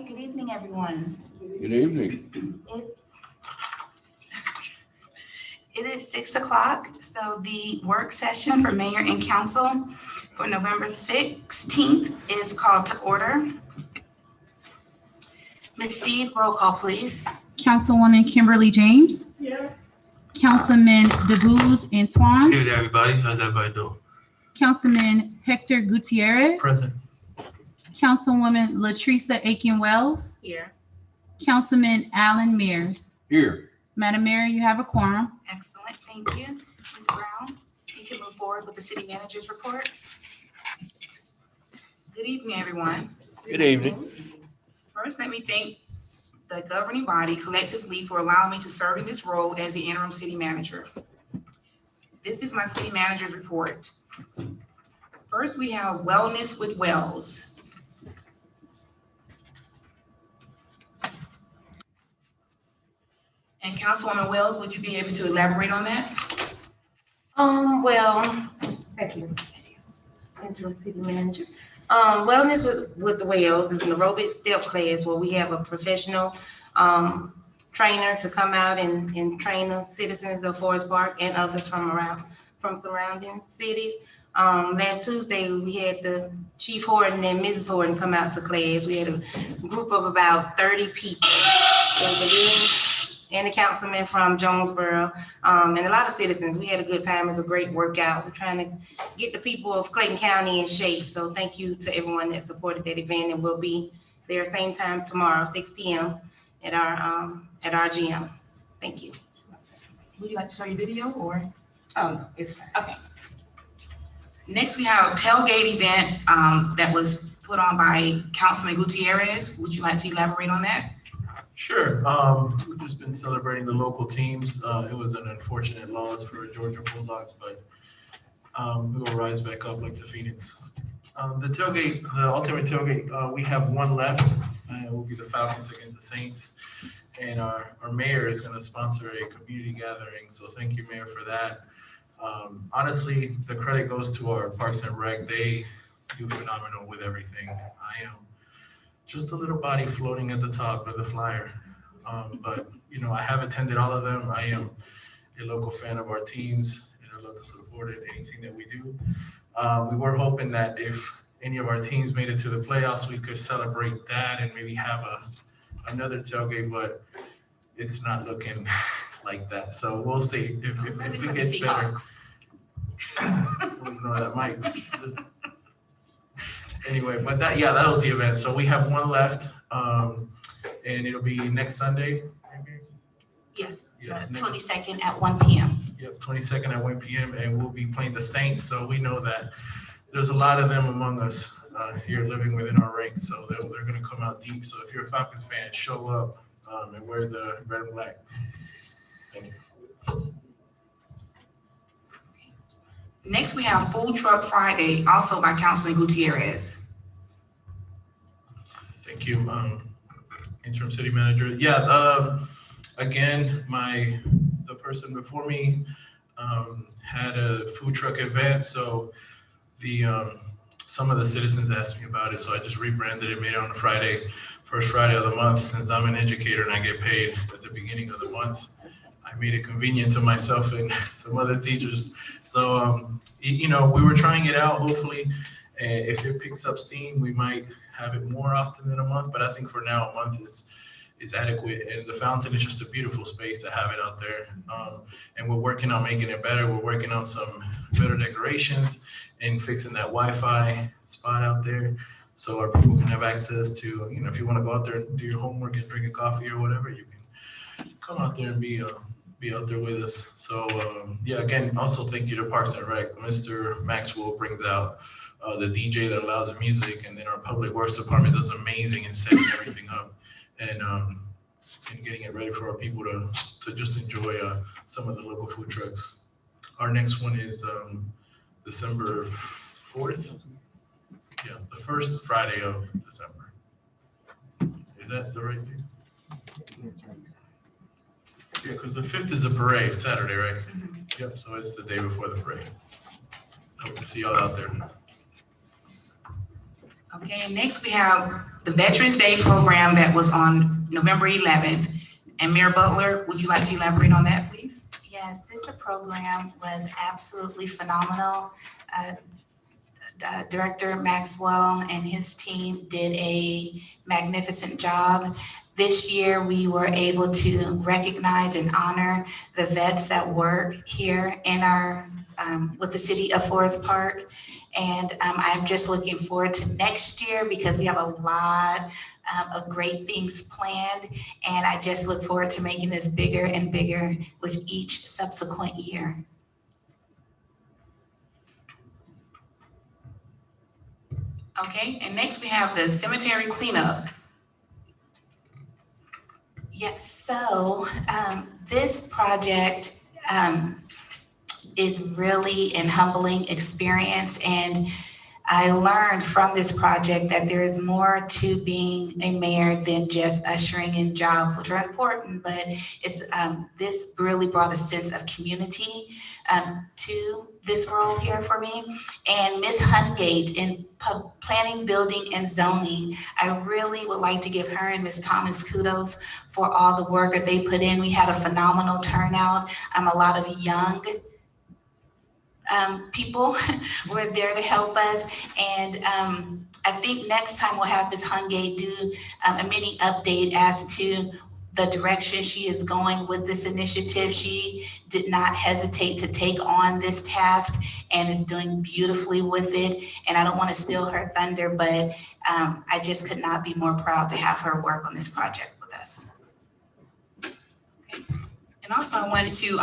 Hi, good evening, everyone. Good evening. It is 6 o'clock, so the work session for mayor and council for November 16th is called to order. Ms. Steve, roll call, please. Councilwoman Kimberly James. Here. Councilman DeBose Antoine. Good, everybody. How's everybody doing? Councilman Hector Gutierrez. Present. Councilwoman Latresa Aiken-Wells. Here. Councilman Alan Mears. Here. Madam Mayor, you have a quorum. Excellent, thank you. Ms. Brown, you can move forward with the city manager's report. Good evening, everyone. Good evening. First, let me thank the governing body collectively for allowing me to serve in this role as the interim city manager. This is my city manager's report. First, we have Wellness with Wells. And Councilwoman Wells, would you be able to elaborate on that? Well, thank you, interim city manager. Wellness with the Wells is an aerobic step class where we have a professional trainer to come out and train the citizens of Forest Park and others from surrounding cities. Last Tuesday, we had the Chief Horton and Mrs. Horton come out to class. We had a group of about 30 people. And the councilman from Jonesboro, and a lot of citizens. We had a good time. It was a great workout. We're trying to get the people of Clayton County in shape. So thank you to everyone that supported that event, and we'll be there same time tomorrow, 6 p.m. at our gym. Thank you. Would you like to show your video or? Oh, no, it's fine. Okay. Next, we have a tailgate event that was put on by Councilman Gutierrez. Would you like to elaborate on that? Sure. We've just been celebrating the local teams. It was an unfortunate loss for Georgia Bulldogs, but we will rise back up like the Phoenix. The tailgate, the ultimate tailgate, we have one left, and it will be the Falcons against the Saints. And our mayor is going to sponsor a community gathering. So thank you, Mayor, for that. Honestly, the credit goes to our Parks and Rec. They do phenomenal with everything. I am just a little body floating at the top of the flyer. But, you know, I have attended all of them. I am a local fan of our teams, and I love to support it, anything that we do. We were hoping that if any of our teams made it to the playoffs, we could celebrate that and maybe have another tailgate, but it's not looking like that. So we'll see if it gets better. No, that might. Anyway, but that was the event. So we have one left, and it'll be next Sunday. Yes. Yes, 22nd at 1 p.m. Yep, 22nd at 1 p.m. and we'll be playing the Saints. So we know that there's a lot of them among us here living within our ranks. So they're going to come out deep. So if you're a Falcons fan, show up and wear the red and black. Thank you. Next, we have Food Truck Friday, also by Councilman Gutierrez. Thank you, interim city manager. Yeah, again, the person before me had a food truck event, so some of the citizens asked me about it, so I just rebranded it, made it on a Friday, first Friday of the month. Since I'm an educator and I get paid at the beginning of the month, I made it convenient to myself and some other teachers. So, you know, we were trying it out. Hopefully, if it picks up steam, we might have it more often than a month. But I think for now, a month is adequate. And the fountain is just a beautiful space to have it out there. And we're working on making it better. We're working on some better decorations and fixing that Wi-Fi spot out there, so our people can have access to, you know, if you want to go out there and do your homework and drink a coffee or whatever, you can come out there and be out there with us. So yeah, again, also thank you to Parks and Rec. Mr. Maxwell brings out the DJ that allows the music, and then our Public Works Department does amazing in setting everything up and getting it ready for our people to just enjoy some of the local food trucks. Our next one is December 4th. Yeah, the first Friday of December. Is that the right thing? Yeah, because the 5th is a parade, Saturday, right? Yep, so it's the day before the parade. Hope to see y'all out there. Okay, and next we have the Veterans Day program that was on November 11th. And Mayor Butler, would you like to elaborate on that, please? Yes, this program was absolutely phenomenal. Director Maxwell and his team did a magnificent job. This year, we were able to recognize and honor the vets that work here in our, with the city of Forest Park. And I'm just looking forward to next year because we have a lot of great things planned. And I just look forward to making this bigger and bigger with each subsequent year. Okay, and next we have the cemetery cleanup. Yes, so this project is really an humbling experience, and I learned from this project that there is more to being a mayor than just ushering in jobs, which are important, but it's this really brought a sense of community to this role here for me. And Ms. Hungate in planning, building, and zoning, I really would like to give her and Ms. Thomas kudos for all the work that they put in. We had a phenomenal turnout. A lot of young people were there to help us. And I think next time we'll have Ms. Hungate do a mini update as to the direction she is going with this initiative. She did not hesitate to take on this task and is doing beautifully with it. And I don't want to steal her thunder, but I just could not be more proud to have her work on this project with us. Okay. And also I wanted to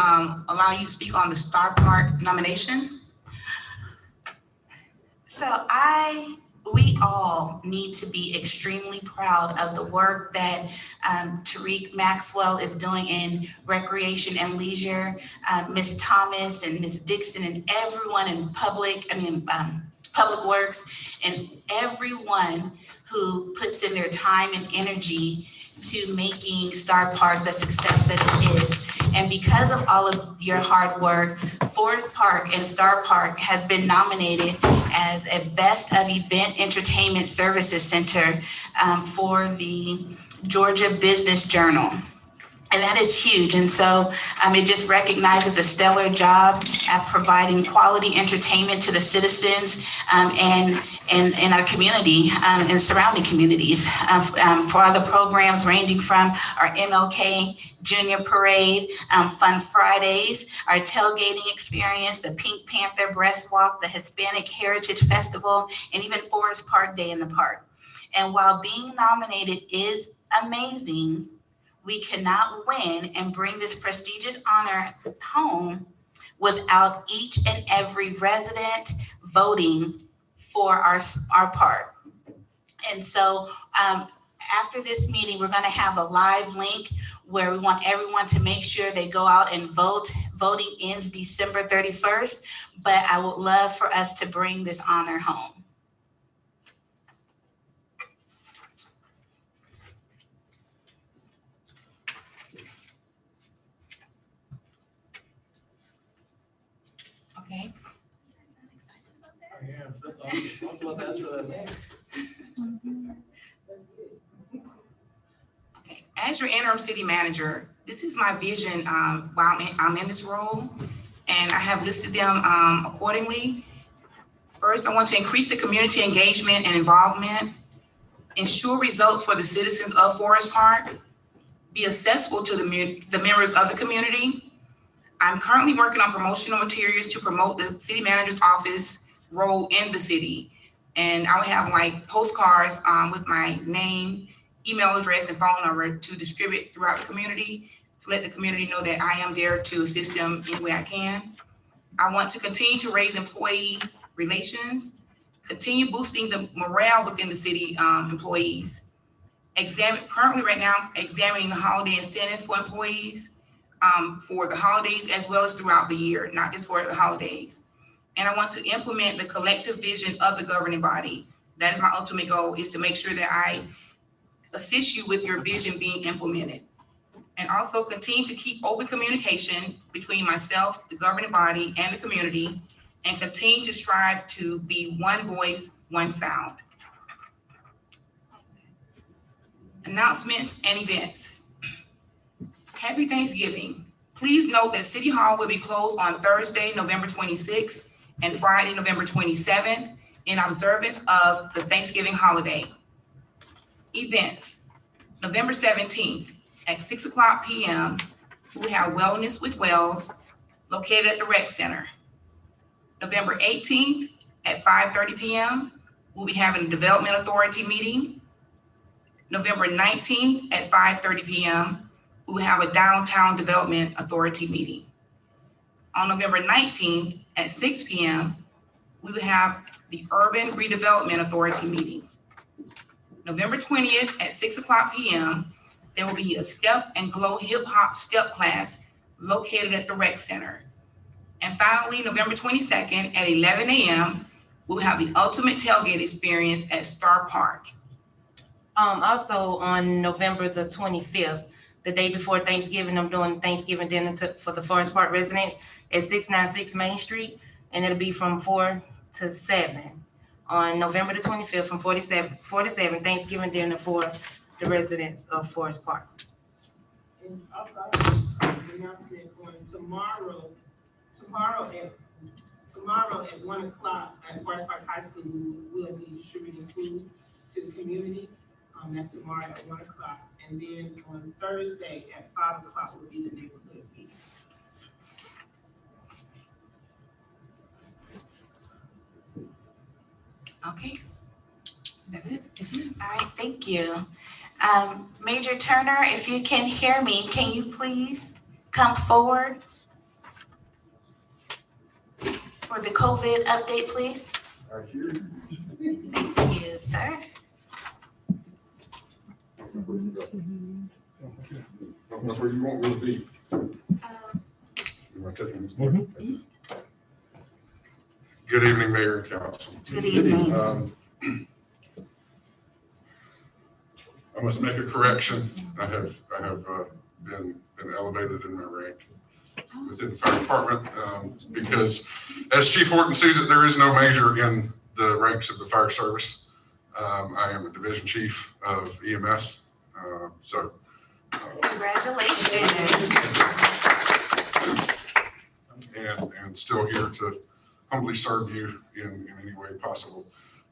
allow you to speak on the Star Park nomination. So we all need to be extremely proud of the work that Tariq Maxwell is doing in recreation and leisure. Ms. Thomas and Ms. Dixon and everyone in public works, and everyone who puts in their time and energy to making Star Park the success that it is. And because of all of your hard work, Forest Park and Star Park has been nominated as a Best of Event Entertainment Services Center for the Georgia Business Journal. And that is huge. And so it just recognizes the stellar job at providing quality entertainment to the citizens and in our community and surrounding communities for other programs ranging from our MLK Junior Parade, Fun Fridays, our tailgating experience, the Pink Panther Breast Walk, the Hispanic Heritage Festival, and even Forest Park Day in the park. And while being nominated is amazing, we cannot win and bring this prestigious honor home without each and every resident voting for our park. And so after this meeting, we're going to have a live link where we want everyone to make sure they go out and vote. Voting ends December 31st, but I would love for us to bring this honor home. Okay. Yeah, that's awesome. I was about to ask for that. Okay. As your interim city manager, this is my vision while I'm in this role, and I have listed them accordingly. First, I want to increase the community engagement and involvement, ensure results for the citizens of Forest Park, be accessible to the members of the community. I'm currently working on promotional materials to promote the city manager's office role in the city. And I will have like postcards with my name, email address, and phone number to distribute throughout the community to let the community know that I am there to assist them any way I can. I want to continue to raise employee relations, continue boosting the morale within the city employees. Currently right now, examining the holiday incentive for employees for the holidays as well as throughout the year, not just for the holidays. And I want to implement the collective vision of the governing body. That is my ultimate goal, is to make sure that I assist you with your vision being implemented. And also continue to keep open communication between myself, the governing body, and the community, and continue to strive to be one voice, one sound. Announcements and events. Happy Thanksgiving. Please note that City Hall will be closed on Thursday, November 26th and Friday, November 27th in observance of the Thanksgiving holiday. Events. November 17th at 6:00 p.m. we have Wellness with Wells located at the Rec Center. November 18th at 5:30 p.m. we'll be having a Development Authority meeting. November 19th at 5:30 p.m. we will have a Downtown Development Authority meeting. On November 19th at 6 p.m. we will have the Urban Redevelopment Authority meeting. November 20th at 6:00 p.m. there will be a Step and Glow Hip Hop Step class located at the Rec Center. And finally, November 22nd at 11 a.m. we'll have the Ultimate Tailgate Experience at Star Park. Also on November the 25th, the day before Thanksgiving, I'm doing Thanksgiving dinner for the Forest Park residents at 696 Main Street, and it'll be from 4 to 7. On November the 25th, from 4 to 7, Thanksgiving dinner for the residents of Forest Park. And also, announcement on tomorrow at 1 o'clock at Forest Park High School, we will be distributing food to the community. That's tomorrow at 1 o'clock. And then on Thursday at 5 o'clock will be the neighborhood meeting. Okay, that's it. All right, thank you. Major Turner, if you can hear me, can you please come forward for the COVID update, please? Thank you, sir. That's where you want me to be. Am I taking this? Good evening, Mayor and Council. Good evening. I must make a correction. I have been elevated in my rank within the fire department because, as Chief Horton sees it, there is no major in the ranks of the fire service. I am a division chief of EMS. Congratulations. And still here to humbly serve you in any way possible.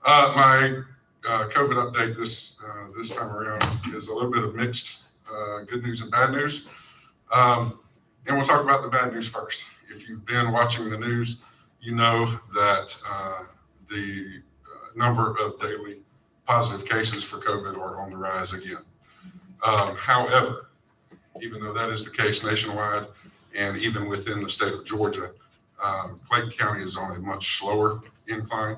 My COVID update this time around is a little bit of mixed good news and bad news. And we'll talk about the bad news first. If you've been watching the news, you know that the number of daily positive cases for COVID are on the rise again. However, even though that is the case nationwide and even within the state of Georgia, Clayton County is on a much slower incline.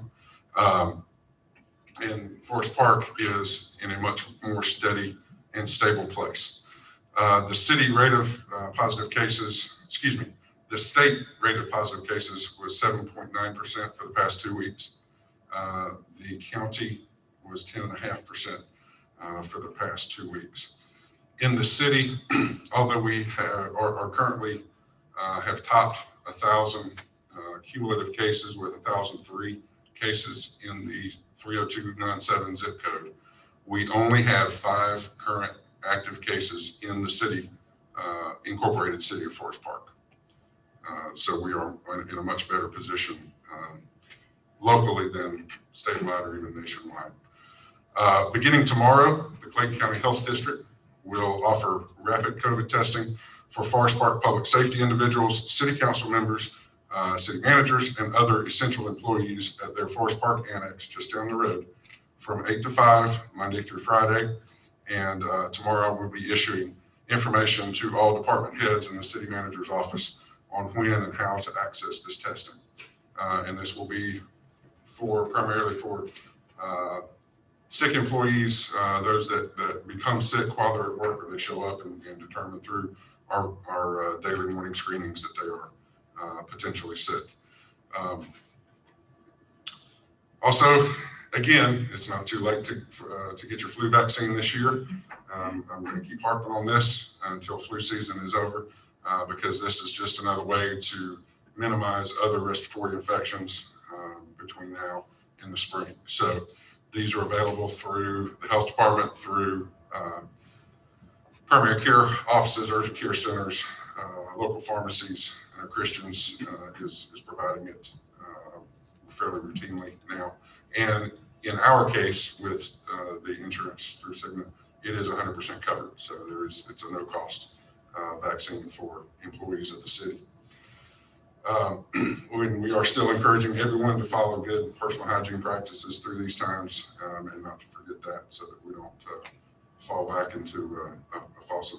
And Forest Park is in a much more steady and stable place. The city rate of positive cases, the state rate of positive cases was 7.9% for the past 2 weeks. The county was 10.5% for the past 2 weeks. In the city, although we are currently have topped 1,000 cumulative cases with 1,003 cases in the 30297 zip code, we only have 5 current active cases in the city, incorporated city of Forest Park. So we are in a much better position locally than statewide or even nationwide. Beginning tomorrow, the Clayton County Health District will offer rapid COVID testing for Forest Park public safety individuals, city council members, city managers, and other essential employees at their Forest Park annex just down the road from 8 to 5, Monday through Friday. And tomorrow we'll be issuing information to all department heads in the city manager's office on when and how to access this testing. And this will be primarily for sick employees, those that become sick while they're at work or they show up and determine through our daily morning screenings that they are potentially sick. Also, again, it's not too late to get your flu vaccine this year. I'm going to keep harping on this until flu season is over because this is just another way to minimize other respiratory infections between now and the spring. So these are available through the health department, through primary care offices, urgent care centers, local pharmacies, Christians is providing it fairly routinely now. And in our case, with the insurance through Cigna, it is 100% covered. So it's a no-cost vaccine for employees of the city. We are still encouraging everyone to follow good personal hygiene practices through these times, and not to forget that, so that we don't fall back into a false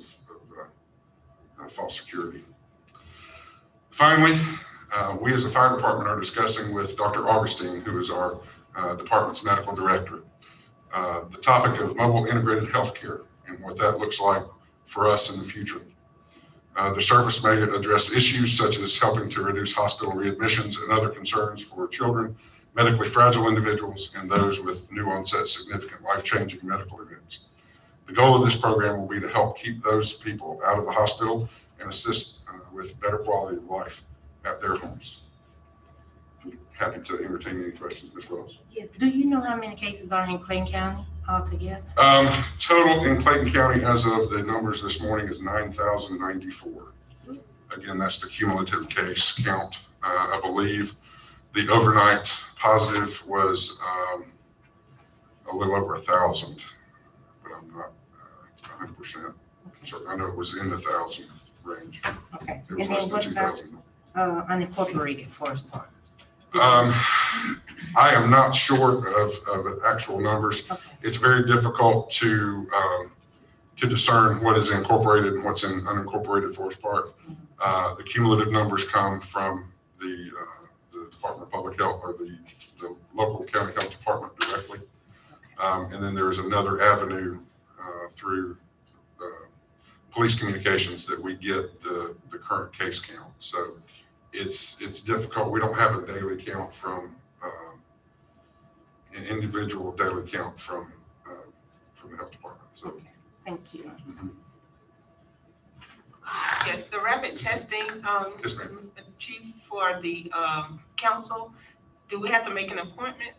security. Finally, we as a fire department are discussing with Dr. Augustine, who is our department's medical director, the topic of mobile integrated healthcare and what that looks like for us in the future. The service may address issues such as helping to reduce hospital readmissions and other concerns for children, medically fragile individuals, and those with new onset significant life-changing medical events. The goal of this program will be to help keep those people out of the hospital and assist with better quality of life at their homes. Happy to entertain any questions, Ms. Wells. Yes. Do you know how many cases are in Clayton County altogether? Total in Clayton County as of the numbers this morning is 9,094. Again, that's the cumulative case count. I believe the overnight positive was a little over 1,000, but I'm not 100% certain. I know it was in the 1,000 range. Okay. It was And less then than what about 2,000. unincorporated forest park? I am not sure of actual numbers. Okay. It's very difficult to discern what is incorporated and what's in unincorporated forest park. The cumulative numbers come from the Department of Public Health, or the local county health department directly. And then there's another avenue through police communications that we get the current case count. So it's difficult. We don't have a daily count from an individual daily count from the health department. So Thank you. Yeah, the rapid testing, yes, ma'am. chief, for the council, do we have to make an appointment?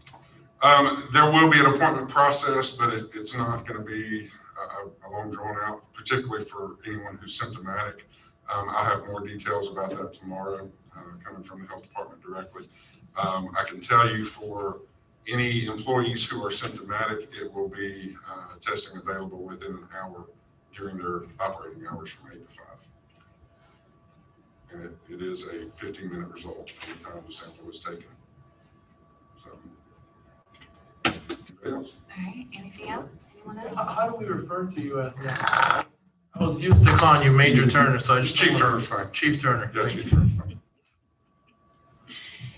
There will be an appointment process, but it's not going to be a long drawn out, particularly for anyone who's symptomatic. I'll have more details about that tomorrow, coming from the health department directly. I can tell you for any employees who are symptomatic, it will be testing available within an hour during their operating hours from 8 to 5. And it is a 15-minute result from the time the sample is taken. So, anybody else? All right, anything else? Anyone else? How do we refer to you as that? I was used to calling you Major Turner, so I It's just. Chief Turner's fine. Chief Turner. Yeah, Chief Turner's fine.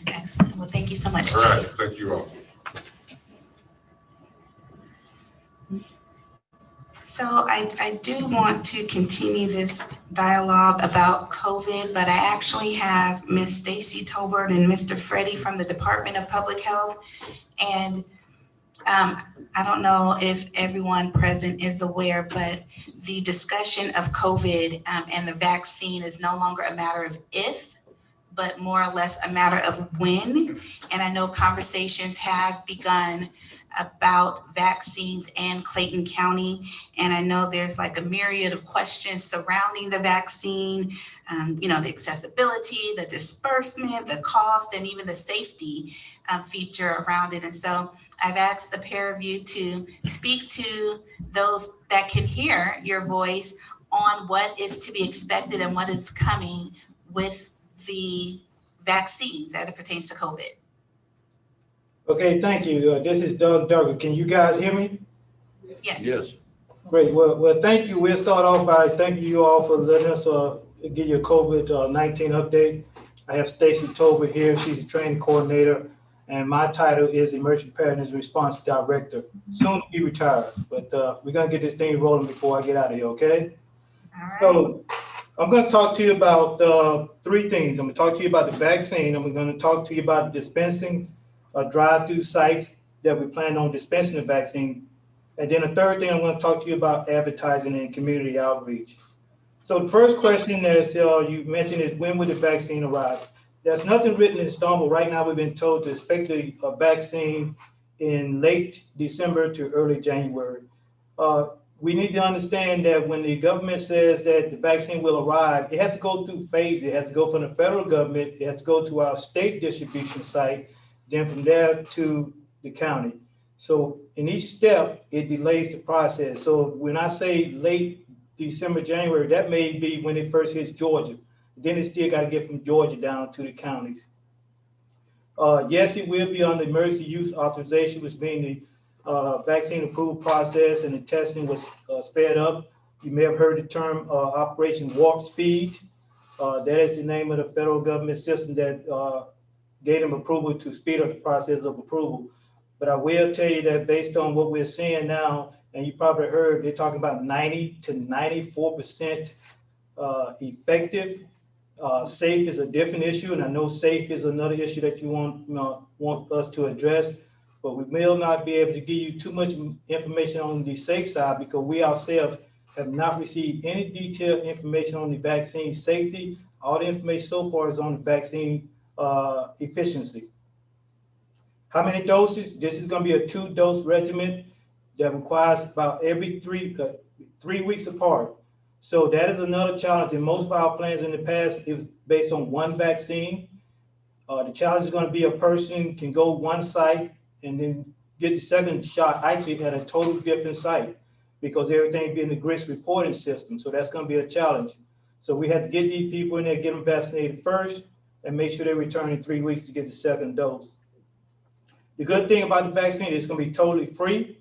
Excellent. Well, thank you so much, All Chief. right, thank you all. So I do want to continue this dialogue about COVID, but I actually have Ms. Stacy Tolbert and Mr. Freddie from the Department of Public Health. And I don't know if everyone present is aware, but the discussion of COVID and the vaccine is no longer a matter of if, but more or less a matter of when. And I know conversations have begun about vaccines and Clayton County. And I know there's like a myriad of questions surrounding the vaccine, the accessibility, the disbursement, the cost, and even the safety feature around it. And so I've asked the pair of you to speak to those that can hear your voice on what is to be expected and what is coming with the vaccines as it pertains to COVID. Okay, thank you. This is Doug Duggar. Can you guys hear me? Yes. Great. Well, thank you. We'll start off by thanking you all for letting us give you a COVID-19 update. I have Stacy Tolbert here. She's the training coordinator, and my title is Emergency Preparedness Response Director. Soon to be retired, but we're gonna get this thing rolling before I get out of here, okay? All right. So I'm gonna talk to you about three things. I'm gonna talk to you about the vaccine. I'm gonna talk to you about dispensing drive-through sites that we plan on dispensing the vaccine. And then the third thing I'm going to talk to you about advertising and community outreach. So the first question that you mentioned is, when will the vaccine arrive? There's nothing written in stone, but right now we've been told to expect a vaccine in late December to early January. we need to understand that when the government says that the vaccine will arrive, it has to go through phases. It has to go from the federal government, it has to go to our state distribution site, then from there to the county. So in each step, it delays the process. So when I say late December, January, that may be when it first hits Georgia. Then it still got to get from Georgia down to the counties. Yes, it will be on the emergency use authorization, which means the vaccine approval process and the testing was sped up. You may have heard the term Operation Warp Speed. That is the name of the federal government system that gave them approval to speed up the process of approval. But I will tell you that based on what we're seeing now, and you probably heard, they're talking about 90 to 94% effective. Safe is a different issue, and I know safe is another issue that you want us to address, but we will not be able to give you too much information on the safe side because we ourselves have not received any detailed information on the vaccine safety. All the information so far is on the vaccine efficiency. How many doses? This is going to be a 2-dose regimen that requires about every 3 weeks apart. So that is another challenge. In most of our plans in the past, it was based on one vaccine. The challenge is going to be a person can go one site and then get the second shot actually at a totally different site because everything being the GRIS reporting system. So that's going to be a challenge. So we have to get these people in there, get them vaccinated first, and make sure they return in 3 weeks to get the second dose. The good thing about the vaccine is it's going to be totally free.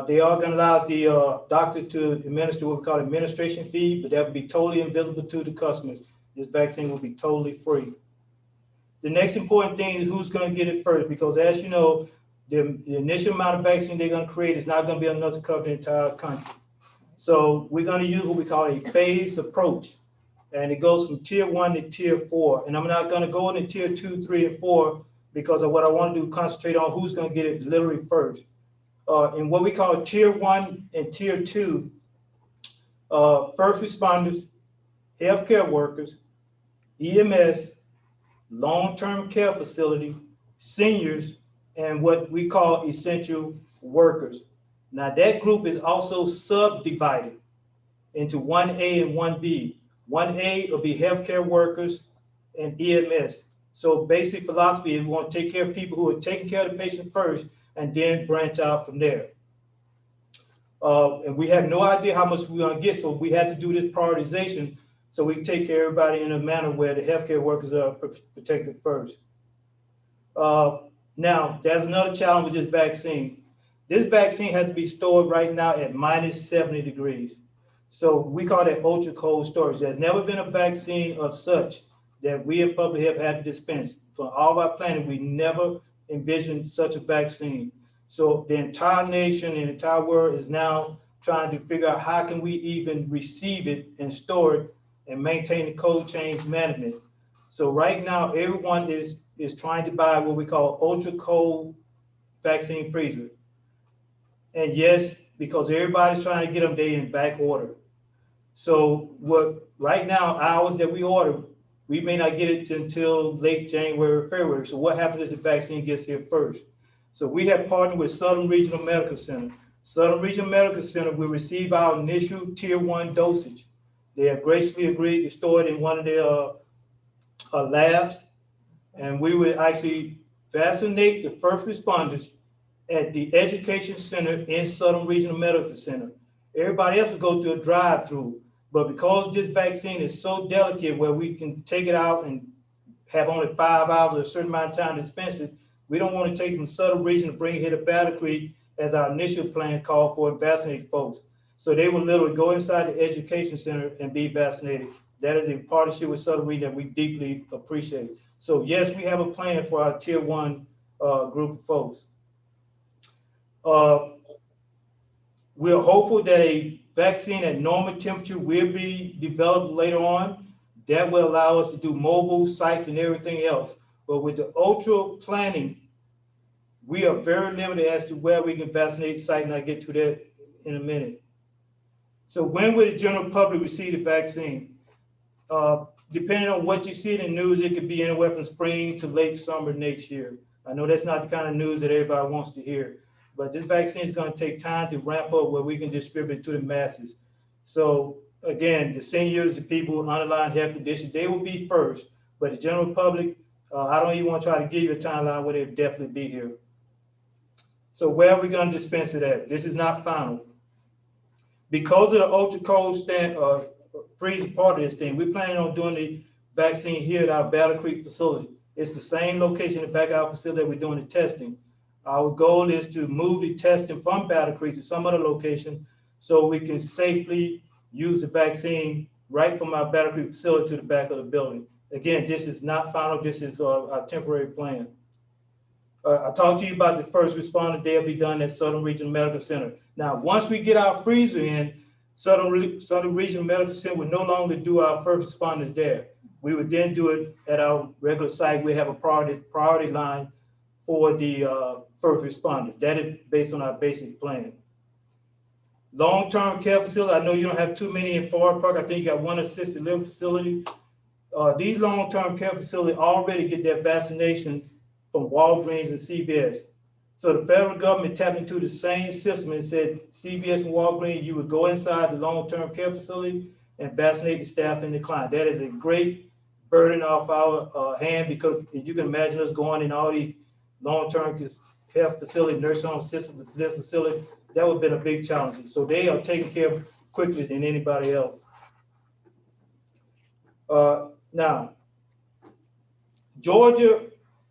They are going to allow the doctors to administer what we call administration fee, but that will be totally invisible to the customers. This vaccine will be totally free. The next important thing is who's going to get it first, because as you know, the initial amount of vaccine they're going to create is not going to be enough to cover the entire country. So we're going to use what we call a phased approach, and it goes from tier 1 to tier 4. And I'm not going to go into tier 2, 3, and 4 because of what I want to do, concentrate on who's going to get it literally first. In what we call tier 1 and tier 2, first responders, healthcare workers, EMS, long-term care facility, seniors, and what we call essential workers. Now that group is also subdivided into 1A and 1B. 1A will be healthcare workers and EMS. So basic philosophy is we want to take care of people who are taking care of the patient first and then branch out from there. And we have no idea how much we're going to get, so we had to do this prioritization so we take care of everybody in a manner where the healthcare workers are protected first. Now, there's another challenge with this vaccine. This vaccine has to be stored right now at -70 degrees. So we call that ultra cold storage. There's never been a vaccine of such that we in public have had to dispense. For all of our planning, we never envisioned such a vaccine. So the entire nation and the entire world is now trying to figure out how can we even receive it and store it and maintain the cold chain management. So right now, everyone is trying to buy what we call ultra cold vaccine freezer. And yes, because everybody's trying to get them, they in back order. So what right now, ours that we order, we may not get it until late January or February. So what happens if the vaccine gets here first? So we have partnered with Southern Regional Medical Center. Southern Regional Medical Center will receive our initial tier 1 dosage. They have graciously agreed to store it in one of their labs. And we will actually vaccinate the first responders at the education center in Southern Regional Medical Center. Everybody else will go through a drive-through. But because this vaccine is so delicate where we can take it out and have only 5 hours or a certain amount of time to dispense it, we don't want to take it from Southern Region to bring it here to Battle Creek as our initial plan called for and vaccinate folks. So they will literally go inside the education center and be vaccinated. That is a partnership with Southern Region that we deeply appreciate. So yes, we have a plan for our tier 1 group of folks. We're hopeful that a vaccine at normal temperature will be developed later on. That will allow us to do mobile sites and everything else. But with the ultra planning, we are very limited as to where we can vaccinate the site, and I'll get to that in a minute. So when will the general public receive the vaccine? Depending on what you see in the news, it could be anywhere from spring to late summer next year. I know that's not the kind of news that everybody wants to hear, but this vaccine is going to take time to ramp up where we can distribute it to the masses. So again, the seniors, the people with underlying health conditions, they will be first, but the general public, I don't even want to try to give you a timeline where they'll definitely be here. So where are we going to dispense it at? This is not final. Because of the ultra cold freezer part of this thing, we're planning on doing the vaccine here at our Battle Creek facility. It's the same location in the back of our facility that we're doing the testing. Our goal is to move the testing from Battle Creek to some other location so we can safely use the vaccine right from our Battle Creek facility to the back of the building. Again, this is not final. This is our temporary plan. I talked to you about the first responder. They'll be done at Southern Regional Medical Center. Now, once we get our freezer in, Southern Regional Medical Center will no longer do our first responders there. We would then do it at our regular site. We have a priority line for the first responders. That is based on our basic plan. Long-term care facility, I know you don't have too many in Forest Park. I think you got one assisted living facility. These long-term care facilities already get their vaccination from Walgreens and CVS. So the federal government tapped into the same system and said, CVS and Walgreens, you would go inside the long-term care facility and vaccinate the staff and the client. That is a great burden off our hand, because you can imagine us going in all these long-term care facilities, nursing home system, this facility. That would have been a big challenge. So they are taken care of quicker than anybody else. Now, Georgia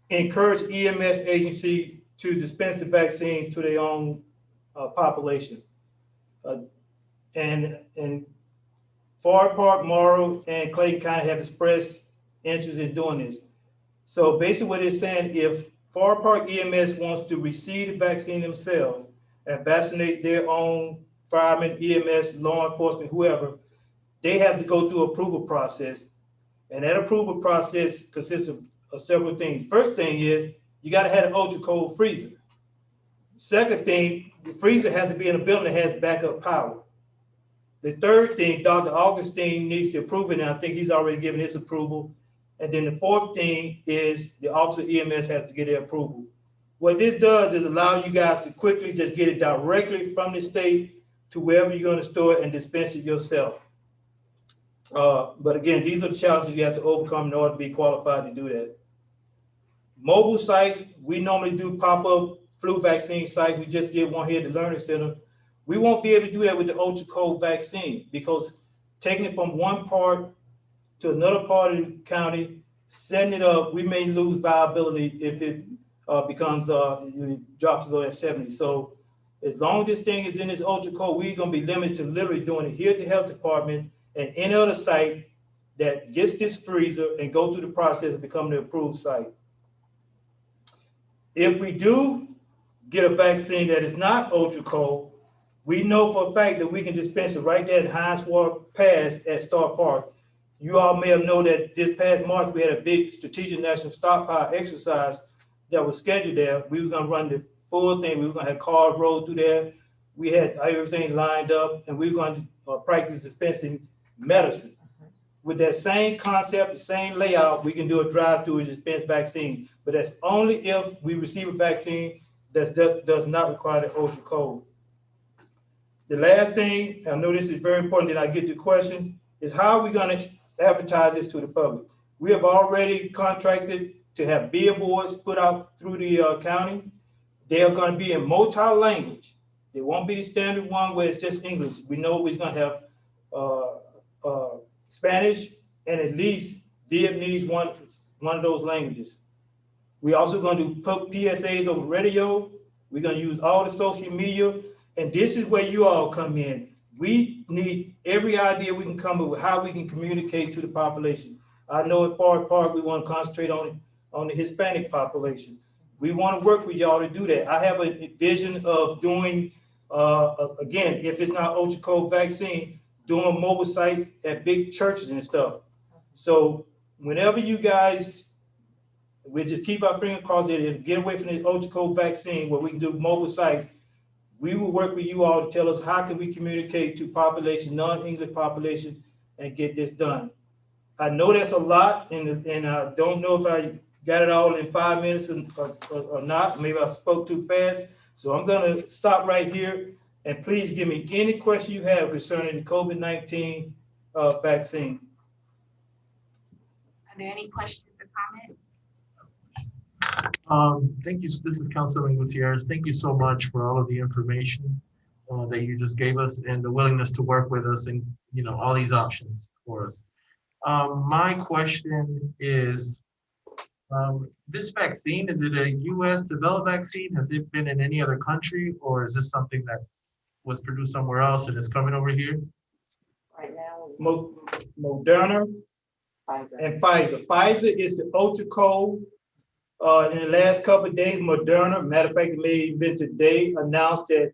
encouraged EMS agency to dispense the vaccines to their own population. And Forest Park, Morrow, and Clayton County have expressed interest in doing this. So basically what it's saying, if Forest Park EMS wants to receive the vaccine themselves and vaccinate their own firemen, EMS, law enforcement, whoever, they have to go through approval process. And that approval process consists of several things. First thing is, you gotta have an ultra cold freezer. Second thing, the freezer has to be in a building that has backup power. The third thing, Dr. Augustine needs to approve it, and I think he's already given his approval. And then the fourth thing is the Office of EMS has to get their approval. What this does is allow you guys to quickly just get it directly from the state to wherever you're gonna store it and dispense it yourself. But again, these are the challenges you have to overcome in order to be qualified to do that. Mobile sites, we normally do pop-up flu vaccine site. We just did one here at the Learning Center. We won't be able to do that with the ultra cold vaccine, because taking it from one part to another part of the county, setting it up, we may lose viability if it becomes, it drops low at 70. So as long as this thing is in this ultra cold, we're gonna be limited to literally doing it here at the health department and any other site that gets this freezer and go through the process of becoming an approved site. If we do get a vaccine that is not ultra cold, we know for a fact that we can dispense it right there at Hines Ward Pass at Star Park. You all may have known that this past March, we had a big strategic national stockpile exercise that was scheduled there. We were gonna run the full thing. We were gonna have cars roll through there. We had everything lined up, and we were going to practice dispensing medicine. With that same concept, the same layout, we can do a drive-through and dispense vaccine. But that's only if we receive a vaccine that does not require the ultra cold. The last thing, I know this is very important that I get the question, is how are we going to advertise this to the public? We have already contracted to have billboards put out through the county. They are going to be in multi-language. They won't be the standard one where it's just English. We know we're going to have Spanish and at least Vietnamese, one of those languages. We're also going to put PSAs over radio. We're going to use all the social media. And this is where you all come in. We need every idea we can come up with how we can communicate to the population. I know at Forest Park, we want to concentrate on the Hispanic population. We want to work with y'all to do that. I have a vision of doing, again, if it's not ultra cold vaccine, doing mobile sites at big churches and stuff. So whenever you guys, we just keep our finger crossed and get away from the ultra cold vaccine where we can do mobile sites, we will work with you all to tell us how can we communicate to population, non-English population, and get this done. I know that's a lot, and I don't know if I got it all in 5 minutes or not. Maybe I spoke too fast. So I'm gonna stop right here, and please give me any question you have concerning the COVID-19 vaccine. Are there any questions or comments? Thank you. This is Councilman Gutierrez. Thank you so much for all of the information that you just gave us and the willingness to work with us and, all these options for us. My question is, this vaccine, is it a US developed vaccine? Has it been in any other country, or is this something that was produced somewhere else and is coming over here? Right now, Moderna Pfizer. and Pfizer. Pfizer is the ultra cold. In the last couple of days, Moderna, matter of fact, it may even been today, announced that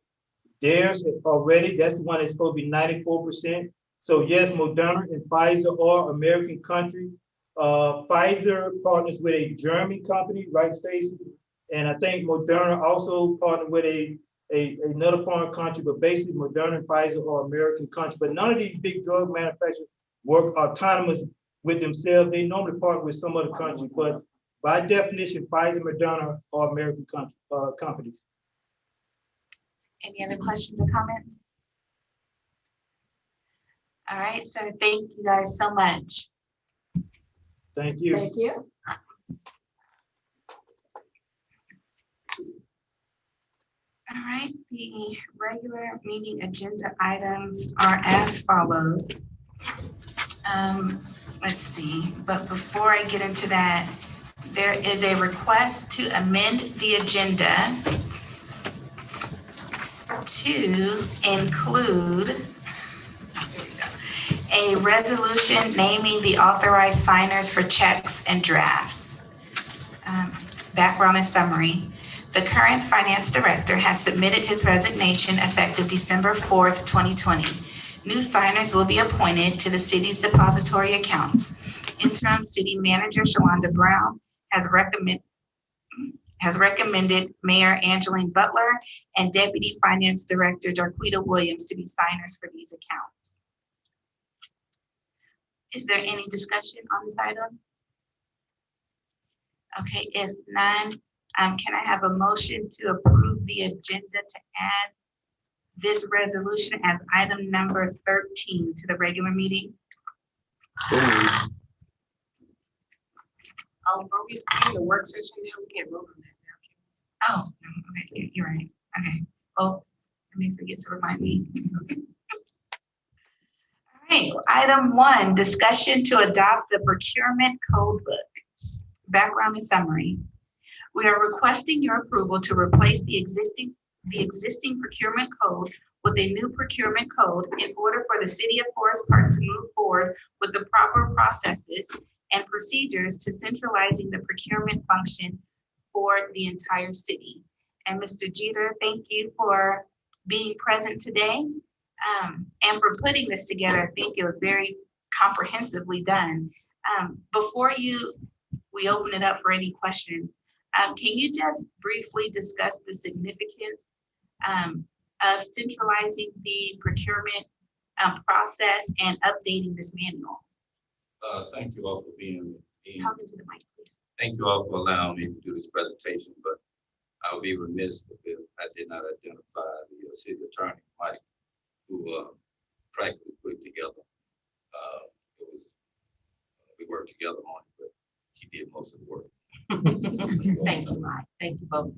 theirs already, that's the one that's supposed to be 94%. So yes, Moderna and Pfizer are American country. Pfizer partners with a German company, right, Stacey? And I think Moderna also partnered with another foreign country, but basically Moderna and Pfizer are American country. But none of these big drug manufacturers work autonomous with themselves. They normally partner with some other country, but by definition, Pfizer and Moderna are American companies. Any other questions or comments? All right, sir, thank you guys so much. Thank you. Thank you. All right, the regular meeting agenda items are as follows. Let's see, but before I get into that, there is a request to amend the agenda to include a resolution naming the authorized signers for checks and drafts. Background and summary. The current finance director has submitted his resignation effective December 4th, 2020. New signers will be appointed to the city's depository accounts. Interim city manager Shawanda Brown has recommended Mayor Angeline Butler and Deputy Finance Director Jarquita Williams to be signers for these accounts. Is there any discussion on this item? Okay, if none, can I have a motion to approve the agenda to add this resolution as item number 13 to the regular meeting? Are we in the work session now? We can't vote on that now. Oh, okay, you're right. Okay. Oh, let me forget to remind me. All right, item 1, discussion to adopt the procurement code book. Background and summary. We are requesting your approval to replace the existing procurement code with a new procurement code in order for the city of Forest Park to move forward with the proper processes and procedures to centralizing the procurement function for the entire city. And Mr. Jeter, thank you for being present today and for putting this together. I think it was very comprehensively done. Before we open it up for any questions, can you just briefly discuss the significance of centralizing the procurement process and updating this manual? Thank you all for being. Talking to the mic, please. Thank you all for allowing me to do this presentation, but I would be remiss if I did not identify the city attorney, Mike, who practically put it together. We worked together on it, but he did most of the work. Thank you, Mike. Thank you both.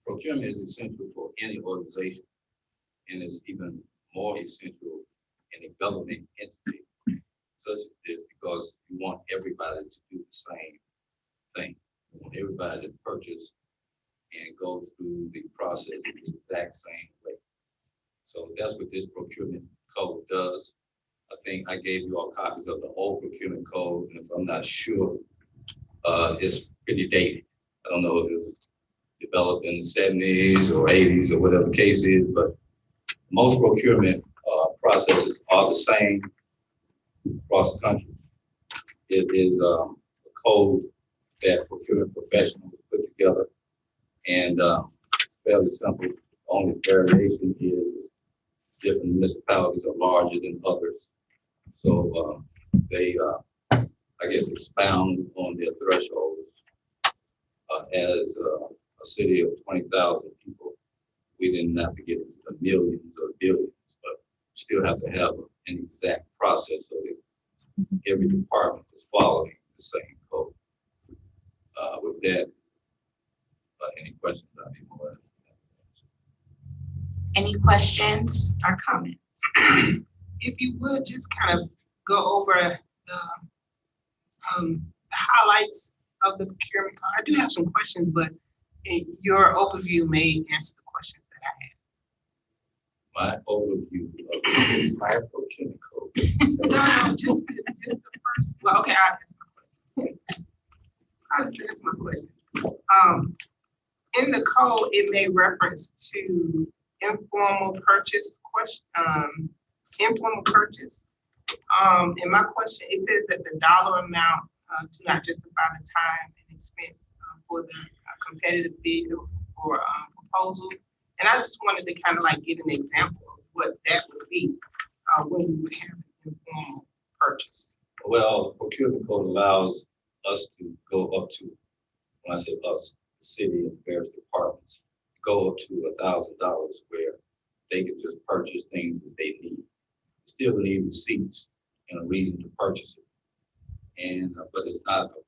Procurement is essential for any organization, and it's even more essential in a government entity such as this, because you want everybody to do the same thing. You want everybody to purchase and go through the process the exact same way. So that's what this procurement code does. I think I gave you all copies of the old procurement code, and if I'm not sure, it's pretty dated. I don't know if it was developed in the 70s or 80s or whatever the case is, but most procurement processes are the same across the country. It is a code that procurement professionals put together, and fairly simple. The only variation is different municipalities are larger than others. So they, I guess, expound on their thresholds as a city of 20,000 people, we didn't have to get into the millions or billions, but still have to have an exact process so that every department is following the same code. With that, any questions? Any questions or comments? If you would just kind of go over the highlights of the procurement code. I do have some questions, but your overview may answer the questions that I had. My overview of the entire procurement code. No, just the first. Well, okay, I'll just answer my question. In the code, it made reference to informal purchase informal purchase. And my question, it says that the dollar amount do not justify the time and expense for the competitive bid or proposal. And I just wanted to kind of like get an example of what that would be when we would have an informal purchase. Well, procurement code allows us to go up to, when I say us, the city and various departments, go up to $1,000 where they can just purchase things that they need. Still need receipts and a reason to purchase it. And but it's not a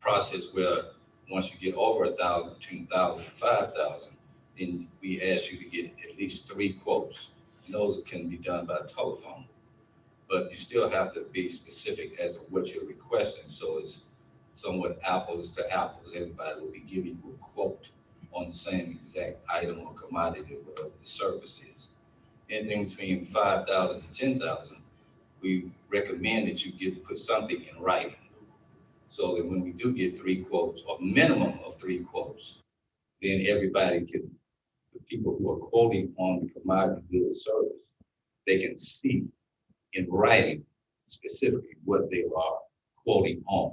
process where once you get over 1,000, between 1,000 and 5,000, then we ask you to get at least 3 quotes. And those can be done by telephone. But you still have to be specific as to what you're requesting. So it's somewhat apples to apples. Everybody will be giving you a quote on the same exact item or commodity or whatever the service is. Anything between 5,000 to 10,000, we recommend that you put something in writing. So that when we do get 3 quotes, or minimum of 3 quotes, then everybody can, the people who are quoting on the commodity good service, they can see in writing specifically what they are quoting on.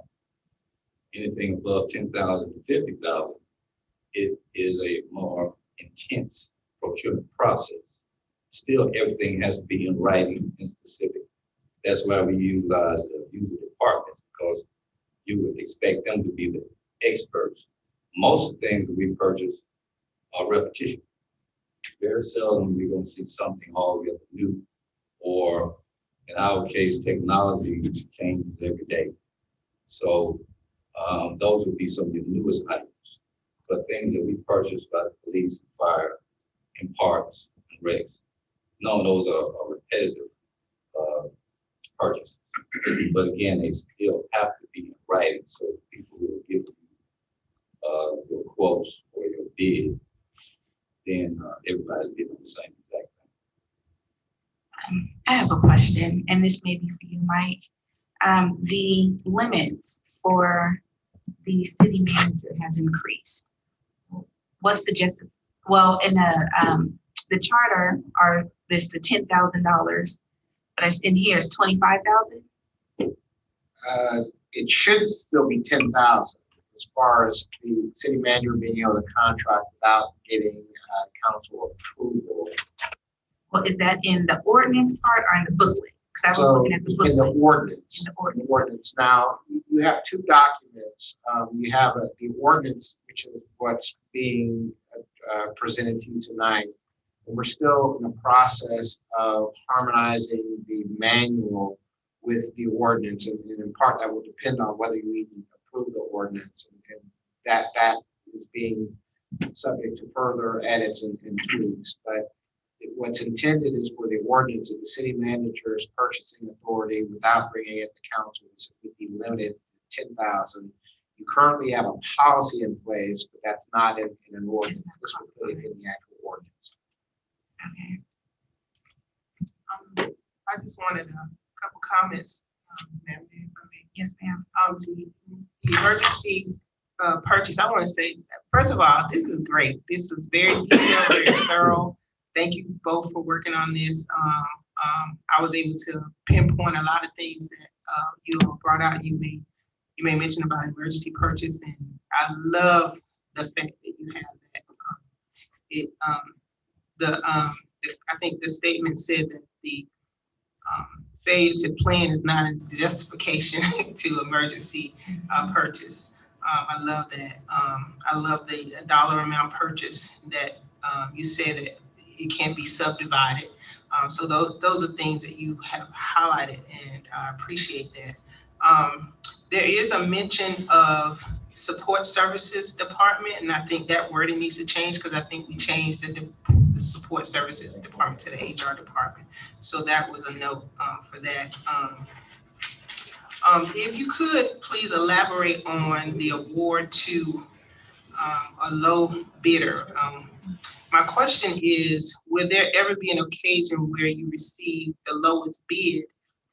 Anything above 10,000 to 50,000, it is a more intense procurement process. Still, everything has to be in writing and specific. That's why we utilize the user departments, because you would expect them to be the experts. Most of the things that we purchase are repetition. Very seldom we're going to see something altogether new, or in our case, technology changes every day. So those would be some of the newest items. But things that we purchase by the police, fire, and parks and regs, none of those are repetitive purchases. But again, they still have to be in writing, so people who will give you your quotes or your bid, then everybody's getting the same exact thing. I have a question, and this may be for you, Mike. The limits for the city manager has increased. What's the well, in the charter are this the $10,000, but it's in here it's 25,000. It should still be 10,000 as far as the city manager being able to contract without getting council approval. Well, is that in the ordinance part or in the booklet? Because I was So looking at the in booklet. the ordinance, In the ordinance. Now, you have 2 documents. You have the ordinance, which is what's being presented to you tonight. And we're still in the process of harmonizing the manual with the ordinance, and in part that will depend on whether you even approve the ordinance, and that is being subject to further edits and tweaks. But what's intended is for the ordinance of the city manager's purchasing authority without bringing it to council would be limited to 10,000. You currently have a policy in place, but that's not in an ordinance. This will put it in the actual ordinance. Okay. I just wanted a couple comments, Madam Mayor, if I may. Yes, ma'am. The emergency purchase, I want to say, first of all, this is great. This is very detailed, very thorough. Thank you both for working on this. I was able to pinpoint a lot of things that you all brought out. You may mention about emergency purchase, and I love the fact that you have that. I think the statement said that the failure to plan is not a justification to emergency purchase. I love that. I love the dollar amount purchase that you said that it can't be subdivided. So those are things that you have highlighted, and I appreciate that. There is a mention of support services department, and I think that wording needs to change because I think we changed the support services department to the HR department. So that was a note for that. If you could please elaborate on the award to a low bidder. My question is, will there ever be an occasion where you receive the lowest bid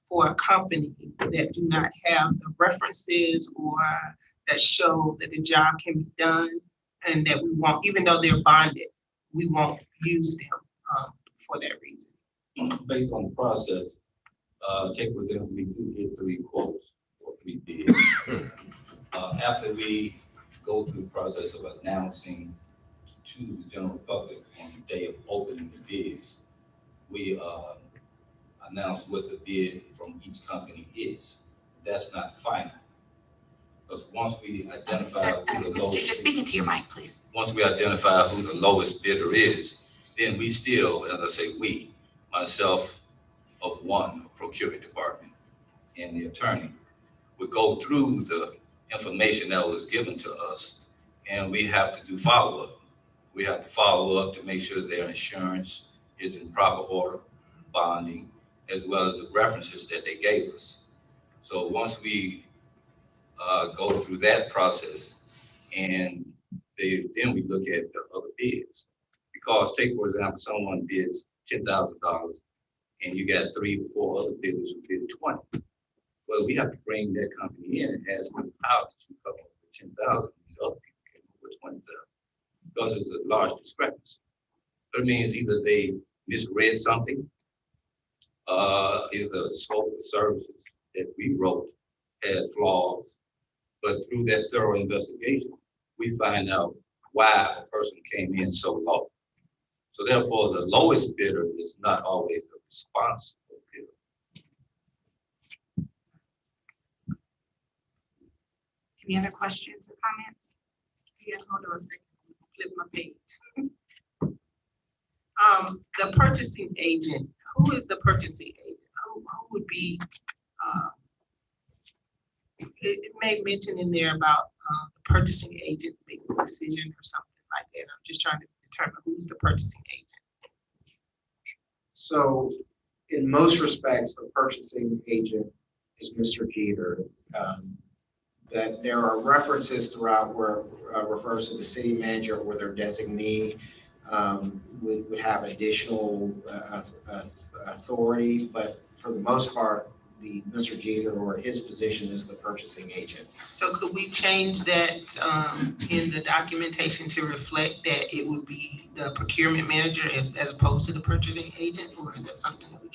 for a company that do not have the references or that show that the job can be done, and that we won't, even though they're bonded, we won't use them for that reason? Based on the process, take for example, we do get 3 quotes or 3 bids. After we go through the process of announcing to the general public on the day of opening the bids, we announce what the bid from each company is. That's not final. Because once we identify Sir, who the Mr. lowest, Just speaking to your mic, please. once we identify who the lowest bidder is, then we still, as I say, we, myself of one procurement department and the attorney, would go through the information that was given to us, and we have to do follow-up. We have to follow up to make sure their insurance is in proper order, bonding, as well as the references that they gave us. So once we go through that process, and then we look at the other bids. Because take, for example, someone bids $10,000 and you got 3 or 4 other bidders who bid 20. Well, we have to bring that company in and ask them, how did you come up with 10,000? These other people came up with 20,000. Because it's a large discrepancy. That means either they misread something, either the scope of services that we wrote had flaws, but through that thorough investigation, we find out why a person came in so low. So therefore, the lowest bidder is not always the responsible bidder. Any other questions or comments? Yeah, hold on a second. Flip my page. The purchasing agent, who is the purchasing agent? Who would be, it may mention in there about the purchasing agent makes the decision or something like that. I'm just trying to determine who's the purchasing agent. So in most respects, the purchasing agent is Mr. Jeter. That there are references throughout where refers to the city manager or their designee would have additional authority, but for the most part, Mr. Jeter or his position is the purchasing agent. So could we change that in the documentation to reflect that it would be the procurement manager as opposed to the purchasing agent, or is that something that we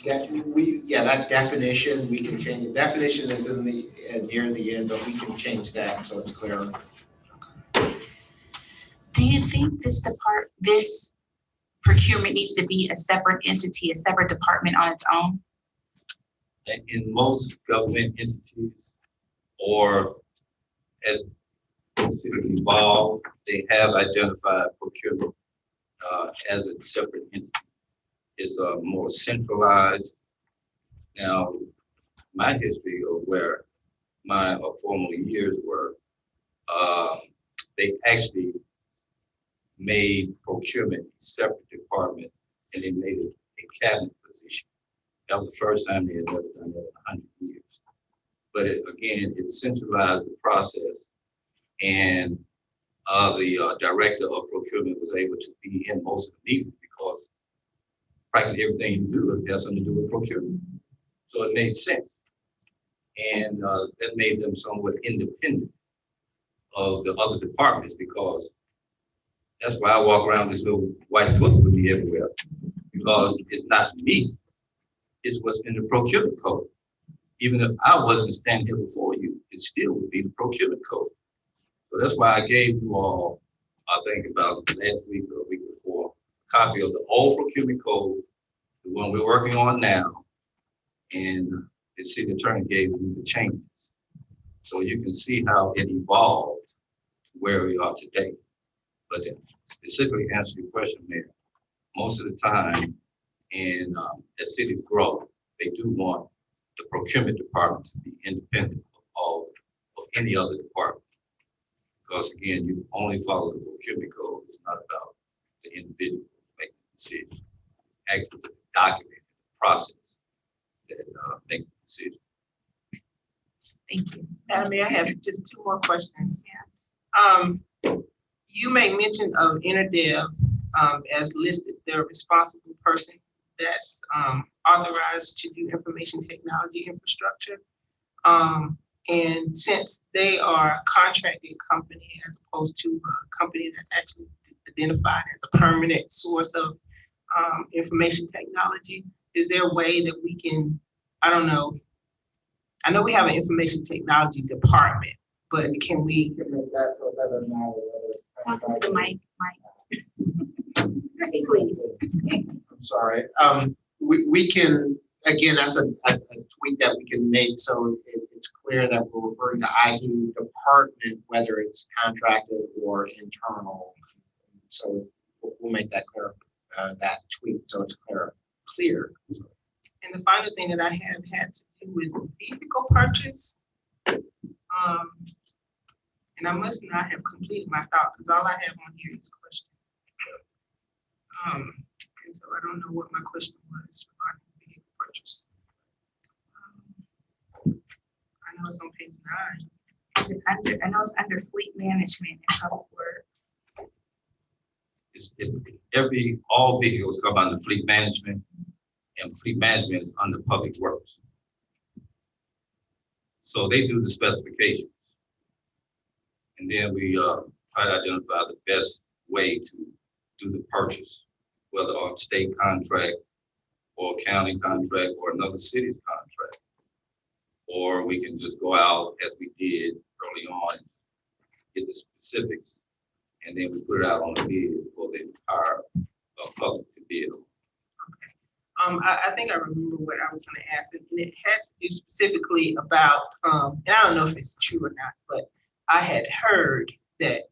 can? That definition, we can change. The definition is in the near the end, but we can change that so it's clear. Do you think this procurement needs to be a separate entity, a separate department on its own? And in most government entities, or as considered evolved, they have identified procurement as a separate entity. It's more centralized. Now, my history of where my former years were, they actually made procurement a separate department, and they made it a cabinet position. That was the first time they had ever done that in 100 years. But it centralized the process, and the director of procurement was able to be in most of the meetings because practically everything you do has something to do with procurement. So it made sense. And that made them somewhat independent of the other departments, because that's why I walk around this little white book with me everywhere, because it's not me. Is what's in the procurement code. Even if I wasn't standing here before you, it still would be the procurement code. So that's why I gave you all, I think about last week or a week before, a copy of the old procurement code, the one we're working on now, and the city attorney gave me the changes. So you can see how it evolved where we are today. But to specifically answer your question, Mayor, most of the time as cities grow, they do want the procurement department to be independent of any other department. Because again, you only follow the procurement code. It's not about the individual making the decision. Actually, the document, the process that makes the decision. Thank you. Madam Mayor, I have just two more questions. You made mention of Interdev as listed, the responsible person that's authorized to do information technology infrastructure. And since they are a contracted company as opposed to a company that's actually identified as a permanent source of information technology, is there a way that we can, I don't know, I know we have an information technology department, but can we? Talking to the mic, Please. I'm sorry. We can, again, that's a tweak that we can make so it's clear that we're referring to IT department, whether it's contracted or internal. So we'll make that clear, that tweak, so it's clear. And the final thing that I have had to do with vehicle purchase. And I must not have completed my thought because all I have on here is question. And so I don't know what my question was regarding vehicle purchase. I know it's on page 9. is it under, I know it's under fleet management and public works. All vehicles come under fleet management, and fleet management is under public works. So they do the specifications. And then we try to identify the best way to do the purchase, whether on state contract or county contract or another city's contract. Or we can just go out as we did early on, get the specifics, and then we put it out on the bid for the entire public to bid. I think I remember what I was going to ask, and it had to do specifically about, and I don't know if it's true or not, but I had heard that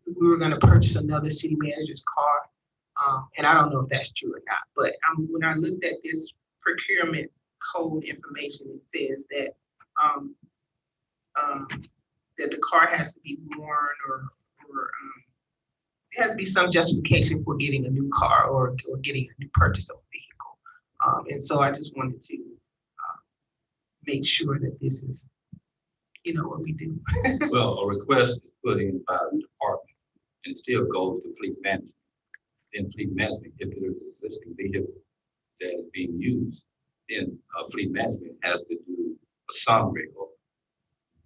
we were going to purchase another city manager's car, and I don't know if that's true or not, but when I looked at this procurement code information, it says that that the car has to be worn or there has to be some justification for getting a new car or getting a new purchase of a vehicle. And so I just wanted to make sure that this is, what we do. Well, a request is put in by the department and it still goes to fleet management. Then fleet management, if there is an existing vehicle that is being used, then fleet management has to do a summary of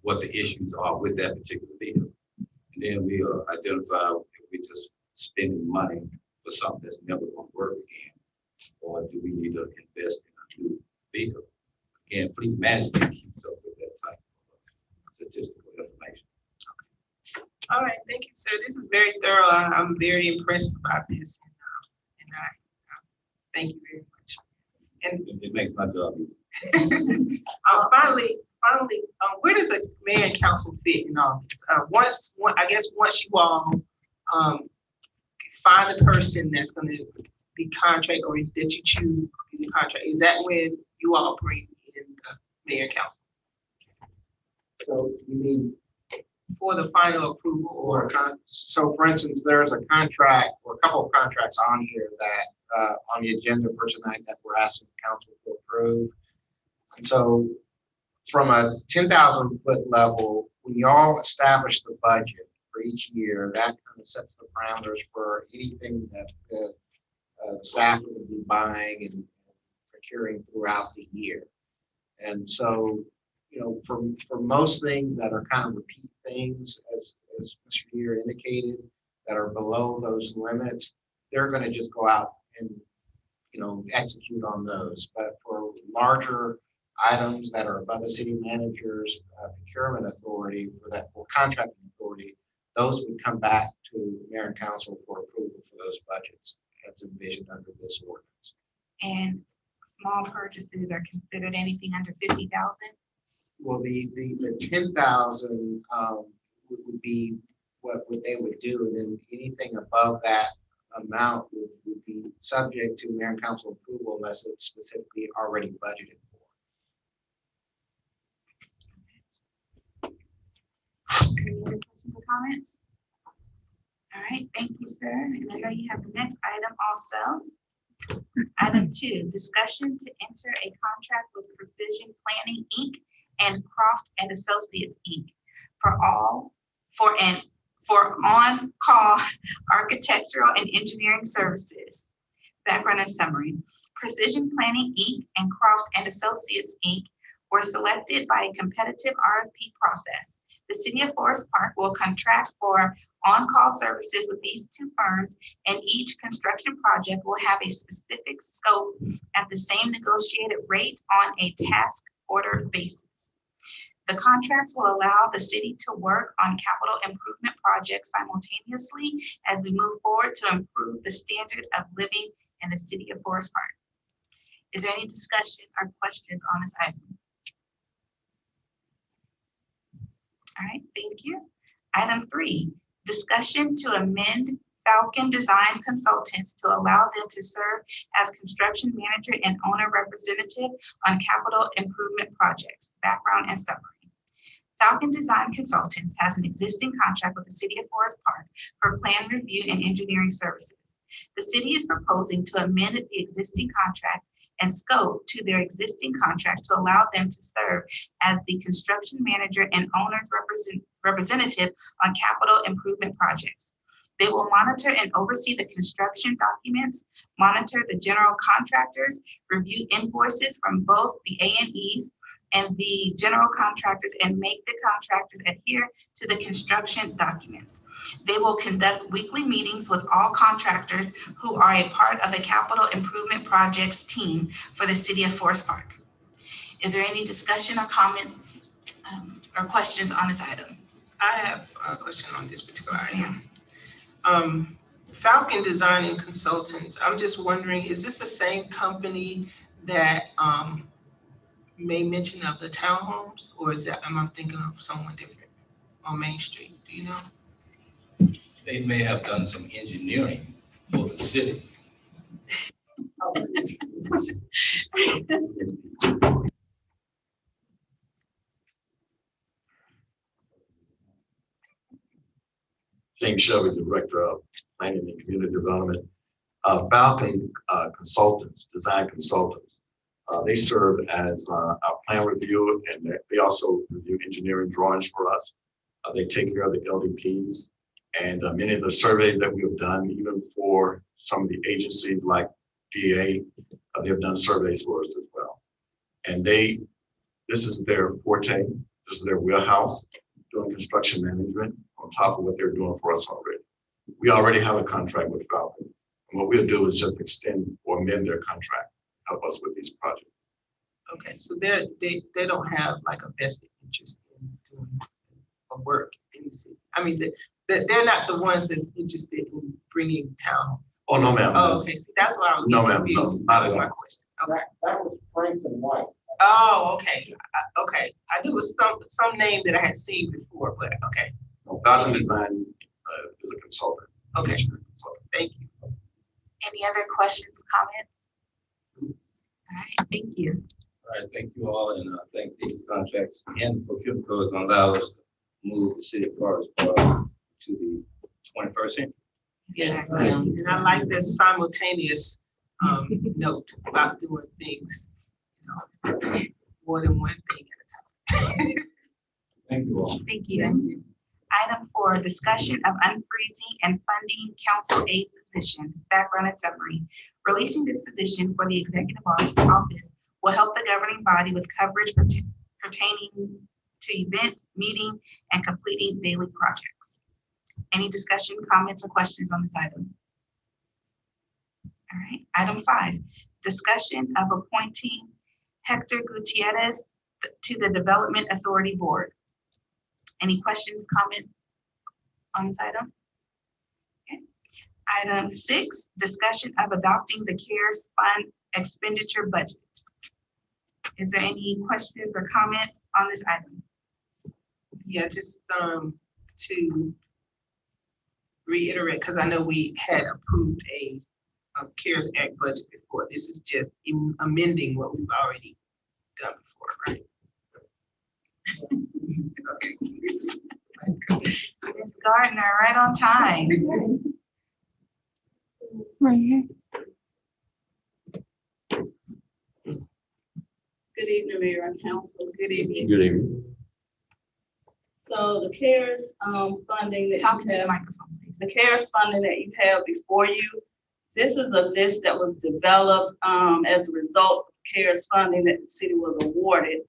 what the issues are with that particular vehicle. And then we identify if we're just spending money for something that's never going to work again, or do we need to invest in a new vehicle? Again, fleet management keeps up with that type of statistical information. All right, thank you, sir. This is very thorough. I'm very impressed about this, and I thank you very much. And it makes my job easy. finally, where does a mayor and council fit in all this? Once you all find a person that's going to be contract or that you choose to be the contract, is that when you all bring in the mayor and council? So you mean for the final approval or? So for instance, there's a contract or a couple of contracts on here that on the agenda for tonight that we're asking the council to approve. And so from a 10,000 foot level, when y'all establish the budget for each year, that kind of sets the parameters for anything that the staff will be buying and procuring throughout the year. And so, for most things that are kind of repeat things, as Mr. Deere indicated, that are below those limits, they're going to just go out and, execute on those. But for larger items that are above the city manager's procurement authority or contracting authority, those would come back to mayor and council for approval for those budgets that's envisioned under this ordinance. And small purchases are considered anything under 50,000? Well, the 10,000, would be what they would do. And then anything above that amount would be subject to mayor and council approval unless it's specifically already budgeted for. Any other questions or comments? All right, thank you, sir. And I know you have the next item also. Item 2, discussion to enter a contract with Precision Planning, Inc. and Croft and Associates, Inc. for on-call architectural and engineering services. Background and summary. Precision Planning, Inc. and Croft and Associates, Inc. were selected by a competitive RFP process. The City of Forest Park will contract for on-call services with these two firms, and each construction project will have a specific scope at the same negotiated rate on a task order basis. The contracts will allow the city to work on capital improvement projects simultaneously as we move forward to improve the standard of living in the City of Forest Park. Is there any discussion or questions on this item? All right, thank you. Item 3, discussion to amend Falcon Design Consultants to allow them to serve as construction manager and owner representative on capital improvement projects. Background and summary. Falcon Design Consultants has an existing contract with the City of Forest Park for plan review and engineering services. The city is proposing to amend the existing contract and scope to their existing contract to allow them to serve as the construction manager and owner's representative on capital improvement projects. They will monitor and oversee the construction documents, monitor the general contractors, review invoices from both the A&Es and the general contractors, and make the contractors adhere to the construction documents. They will conduct weekly meetings with all contractors who are a part of the capital improvement projects team for the City of Forest Park. Is there any discussion or comments or questions on this item? I have a question on this particular item. Falcon Design and Consultants, I'm just wondering, is this the same company that made mention of the townhomes, or is that, am I thinking of someone different on Main Street? Do you know? They may have done some engineering for the city. James Shelby, Director of Planning and Community Development. Falcon Consultants, Design Consultants, they serve as our plan review, and they also review engineering drawings for us. They take care of the LDPs, and many of the surveys that we have done, even for some of the agencies like DA, they have done surveys for us as well. And this is their forte, this is their wheelhouse, doing construction management on top of what they're doing for us already. We already have a contract with Falcon, and what we'll do is just extend or amend their contract, help us with these projects. Okay, so they don't have like a vested interest in doing a work in the city. I mean, they're not the ones that's interested in bringing town. Oh, no, ma'am. Oh, okay, see, that's why I was No, getting ma'am, no, confused. not That was at my all. question. Okay. That was Franks and White. Oh, okay, okay. I knew it was some name that I had seen before, but okay, No, Falcon Design is a consultant. okay, engineering consultant. thank you. Any other questions, comments? All right, thank you. All right, thank you all, and I think these contracts and procurement codes gonna allow us to move the City of Forest Park to the 21st century. Yes, and I like this simultaneous note about doing things, you know, more than one thing at a time. Thank you all. Thank you. Item 4, discussion of unfreezing and funding council aid position. Background and summary. Releasing this position for the executive office will help the governing body with coverage pertaining to events, meeting, and completing daily projects. Any discussion, comments, or questions on this item? All right, item 5, discussion of appointing Hector Gutierrez to the Development Authority Board. Any questions, comments on this item? Okay. Item 6, discussion of adopting the CARES Fund expenditure budget. Is there any questions or comments on this item? Yeah, just to reiterate, because I know we had approved a CARES Act budget before. This is just amending what we've already done before, right? Okay. Ms. Gardner, right on time. Right here. Good evening, Mayor and Council. Good evening. Good evening. So the CARES funding that Talk you to the have, microphone, please. the CARES funding that you have before you, this is a list that was developed as a result of CARES funding that the city was awarded.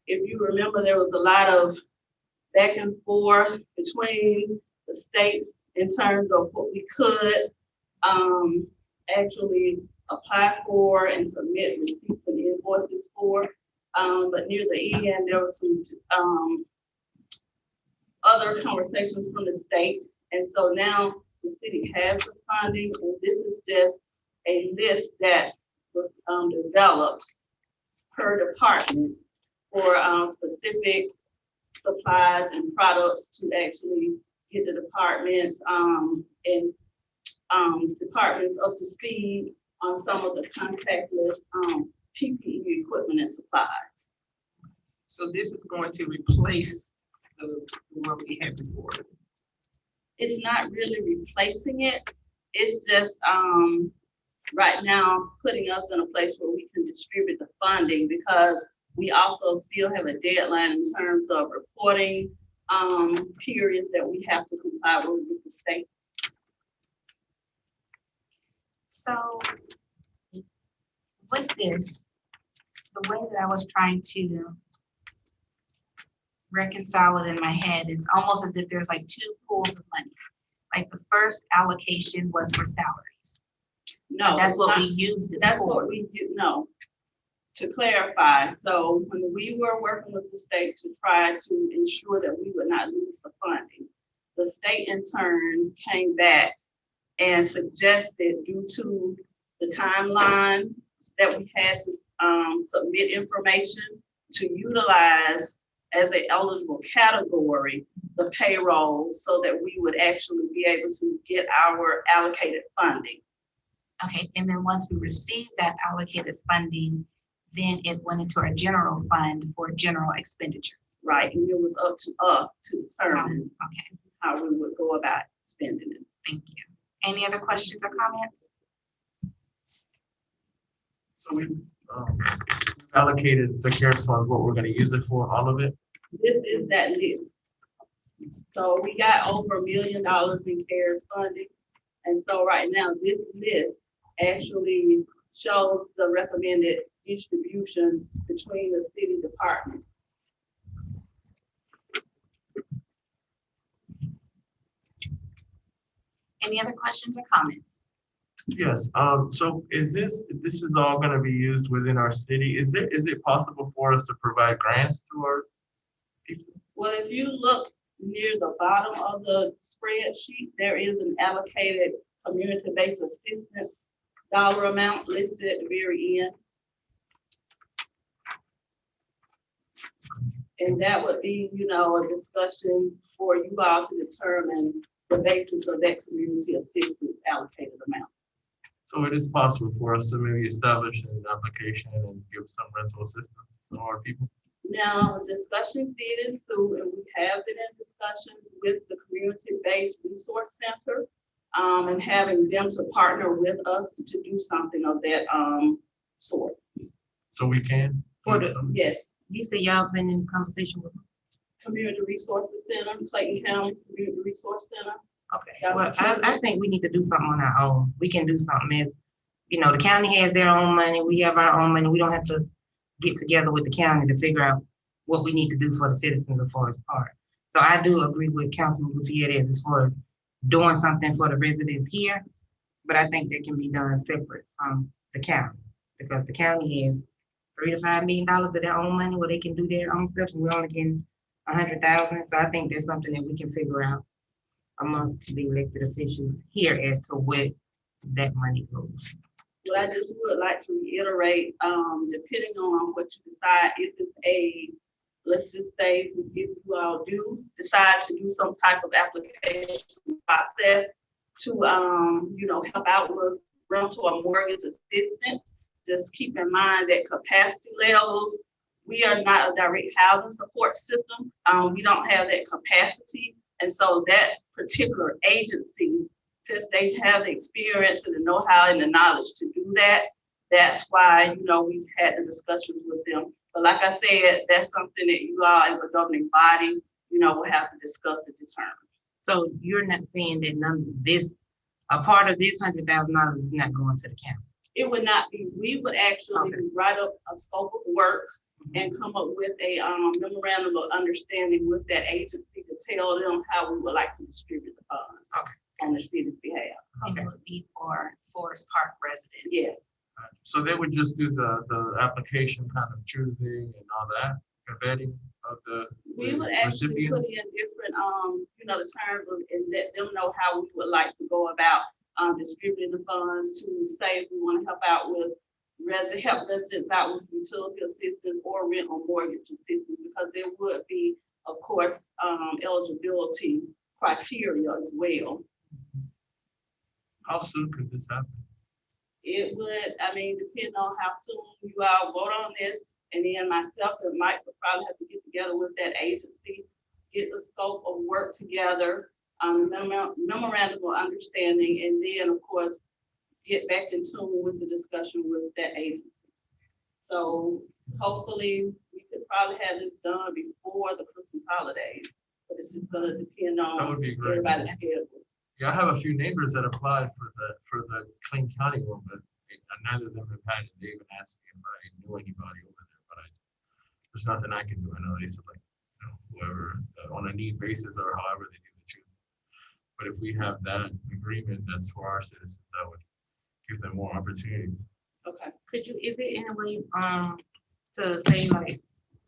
If you remember, there was a lot of back and forth between the state in terms of what we could actually apply for and submit receipts and invoices for. But near the end, there was some other conversations from the state. And so now the city has the funding, and this is just a list that was developed per department for specific supplies and products to actually get the departments and departments up to speed on some of the contactless PPE equipment and supplies. So this is going to replace the one we had before. It's not really replacing it. It's just right now putting us in a place where we can distribute the funding, because we also still have a deadline in terms of reporting periods that we have to comply with the state. So with this, the way that I was trying to reconcile it in my head, it's almost as if there's like two pools of money. Like the first allocation was for salaries. No, That's what we not- used it That's for. what we do, no. To clarify, so when we were working with the state to try to ensure that we would not lose the funding, the state in turn came back and suggested, due to the timeline that we had to submit information, to utilize as an eligible category the payroll, so that we would actually be able to get our allocated funding. Okay, and then once we received that allocated funding, then it went into our general fund for general expenditures. Right, and it was up to us to determine Okay, how we would go about spending it. thank you. Any other questions or comments? So we allocated the CARES fund, what we're gonna use it for, all of it? This is that list. So we got over $1 million in CARES funding. And so right now, this list actually shows the recommended distribution between the city departments. Any other questions or comments? Yes, so is this is all gonna be used within our city? Is it possible for us to provide grants to our people? Well, if you look near the bottom of the spreadsheet, there is an allocated community-based assistance dollar amount listed at the very end. And that would be, a discussion for you all to determine the basis of that community assistance allocated amount. So it is possible for us to maybe establish an application and give some rental assistance to our people? Now, discussions did ensue, and we have been in discussions with the community-based resource center, and having them to partner with us to do something of that sort. So we can? Yes, You said y'all been in conversation with them? Community Resources Center, Clayton County Community Resource Center. Okay, well, I think we need to do something on our own. We can do something if, the county has their own money, we have our own money. We don't have to get together with the county to figure out what we need to do for the citizens as far as part. So I do agree with Councilman Gutierrez as far as doing something for the residents here, but I think that can be done separate from the county, because the county has $3 to $5 million of their own money where they can do their own stuff, and we're only getting 100,000. So I think that's something that we can figure out amongst the elected officials here as to where that money goes. Well, I just would like to reiterate, depending on what you decide, if it's a let's just say if you all do decide to do some type of application process to, help out with rental or mortgage assistance, just keep in mind that capacity levels, we are not a direct housing support system. We don't have that capacity. And so that particular agency, since they have the experience and the know-how and the knowledge to do that, that's why, we've had the discussions with them. But like I said, that's something that you all as a governing body, will have to discuss and determine. So you're not saying that none of this, a part of this $100,000 is not going to the county? It would not be, we would actually write up a scope of work and come up with a memorandum of understanding with that agency to tell them how we would like to distribute the funds on the city's behalf. It would be for Forest Park residents. Yeah. So they would just do the application kind of choosing and all that, vetting of the We would actually put recipients? in different, the terms and let them know how we would like to go about distributing the funds to say if we want to help out with help residents out with utility assistance or rent or mortgage assistance, because there would be, of course, eligibility criteria as well. How soon could this happen? It would, depend on how soon you all vote on this, and then myself and Mike would probably have to get together with that agency, get the scope of work together, memorandum of understanding, and then, of course, get back in tune with the discussion with that agency. So hopefully we could probably have this done before the Christmas holidays, but it's just gonna depend That would on be great. everybody's schedule. Yeah, I have a few neighbors that applied for the Clayton County one, but neither of them have had it. They even asked me if I knew anybody over there, but there's nothing I can do. I know they select, whoever on a need basis or however they do the choosing. But if we have that agreement that's for our citizens, that would give them more opportunities. Okay. Is there any way, to say like,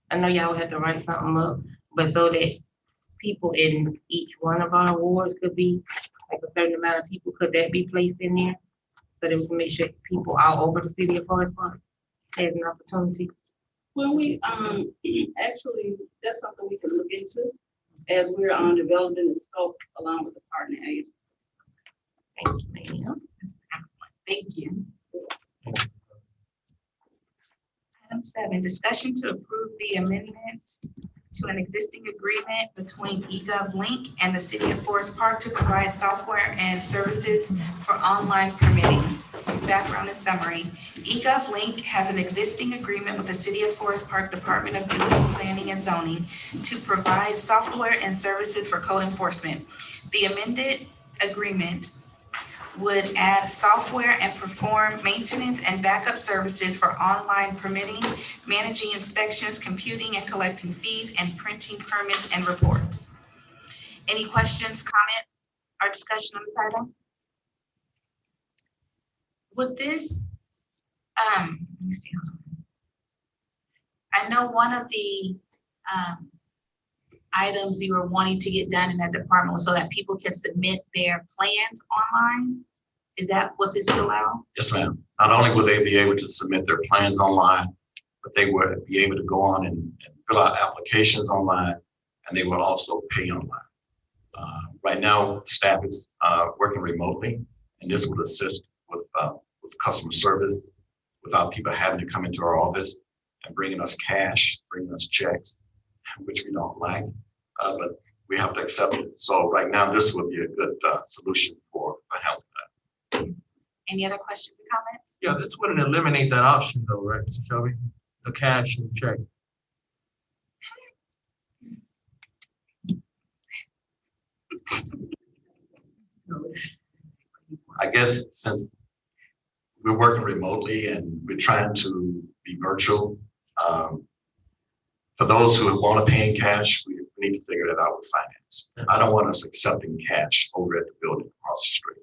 I know y'all have to write something up, but so that people in each one of our wards could be, like a certain amount of people, could that be placed in there? So that we can make sure people all over the city of Forest Park has an opportunity? Well, we, actually, that's something we can look into as we're developing the scope along with the partner agency. Thank you, ma'am. Excellent, thank you. Item 7, discussion to approve the amendment to an existing agreement between eGovLink and the City of Forest Park to provide software and services for online permitting. Background and summary. eGovLink has an existing agreement with the City of Forest Park Department of Building, Planning and Zoning to provide software and services for code enforcement. The amended agreement would add software and perform maintenance and backup services for online permitting, managing inspections, computing and collecting fees, and printing permits and reports. Any questions, comments, or discussion on this item? Would this, let me see. I know one of the items you were wanting to get done in that department was so that people can submit their plans online. Is that what this will allow? Yes, ma'am. Not only will they be able to submit their plans online, but they will be able to go on and fill out applications online, and they will also pay online. Right now, staff is working remotely, and this will assist with customer service without people having to come into our office and bringing us cash, bringing us checks, which we don't like, but we have to accept it. So right now, this would be a good solution for help. Any other questions or comments? Yeah, this wouldn't eliminate that option though, right, Mr. Shelby? The cash and check. I guess since we're working remotely and we're trying to be virtual, for those who want to pay in cash, we need to figure that out with finance. I don't want us accepting cash over at the building across the street.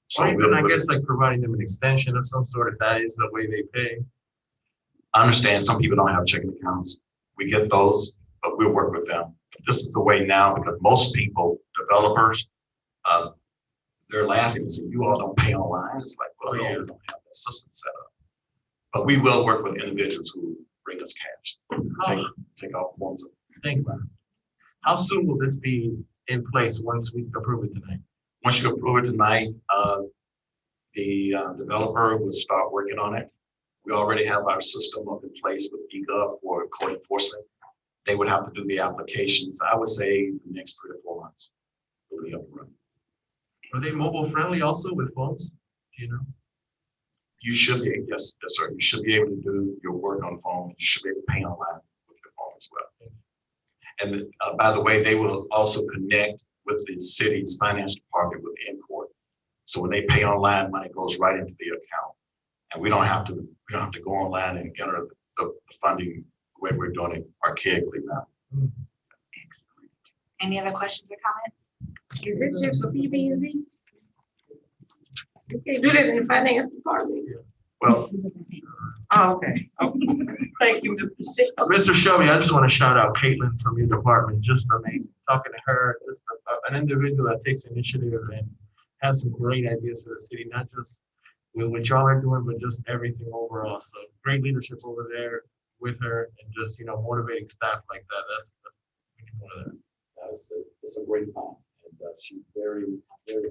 So Or even, I guess, like providing them an extension of some sort, if that is the way they pay. I understand some people don't have checking accounts. We get those, but we'll work with them. This is the way now, because most people, developers, they're laughing and saying, you all don't pay online. It's like, well, no, we don't have that system set up. But we will work with individuals who bring us cash. How- Take off forms of. Thank you. How soon will this be in place once we approve it tonight? Once you approve it tonight, the developer will start working on it. We already have our system up in place with eGov for code enforcement. They would have to do the applications, I would say, the next 3 to 4 months. It'll be up and running. Are they mobile friendly also with phones? Do you know? You should be, yes, sir. You should be able to do your work on phone. You should be able to pay online with your phone as well. And by the way, they will also connect with the city's finance department with Incourt. So when they pay online, money goes right into the account. And we don't have to go online and enter the funding the way we're doing it archaically now. Excellent. Any other questions or comments? Is it just for PB&Z? You can't do that in the finance department. Well, Oh, okay. Thank you, Mr. Chair. Mr. Shelby, I just want to shout out Caitlin from your department. Just amazing. Talking to her, just an individual that takes initiative and has some great ideas for the city, not just with what y'all are doing, but just everything overall. So great leadership over there with her, and just, you know, motivating staff like that. That's one of that. it's a great time. And she's very, very.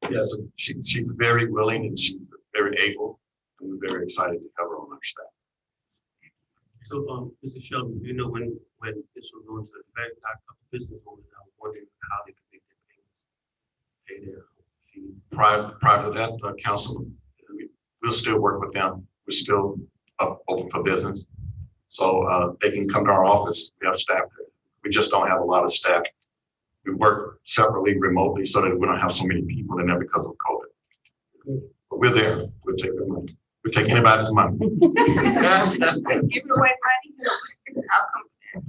Yes, she's very willing and she's very able, and we're very excited to have her on our staff. So, Mr. Shelby, you know, when this will go into effect, our business owners are wondering how they can make their payments, pay their fee. Prior to that, council, we'll still work with them. We're still open for business. So they can come to our office. We have staff there. We just don't have a lot of staff. We work separately remotely so that we don't have so many people in there because of COVID. But we're there. We'll take their money. We'll take anybody's money. Give it away, money. I'll come with that.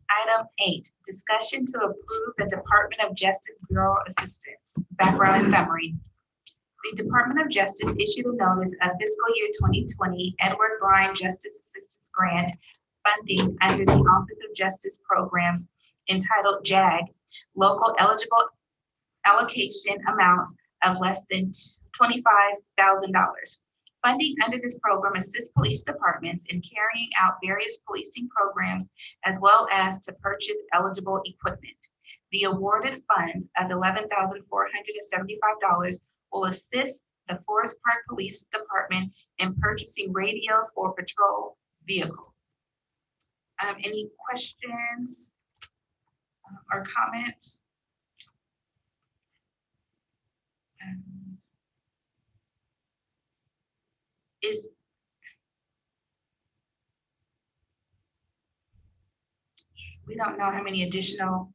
Item 8, discussion to approve the Department of Justice Bureau Assistance. Background and summary. The Department of Justice issued a notice of fiscal year 2020 Edward Bryan Justice Assistance Grant funding under the Office of Justice Programs entitled JAG, local eligible allocation amounts of less than $25,000. Funding under this program assists police departments in carrying out various policing programs as well as to purchase eligible equipment. The awarded funds of $11,475 will assist the Forest Park Police Department in purchasing radios for patrol vehicles. Any questions or comments? We don't know how many additional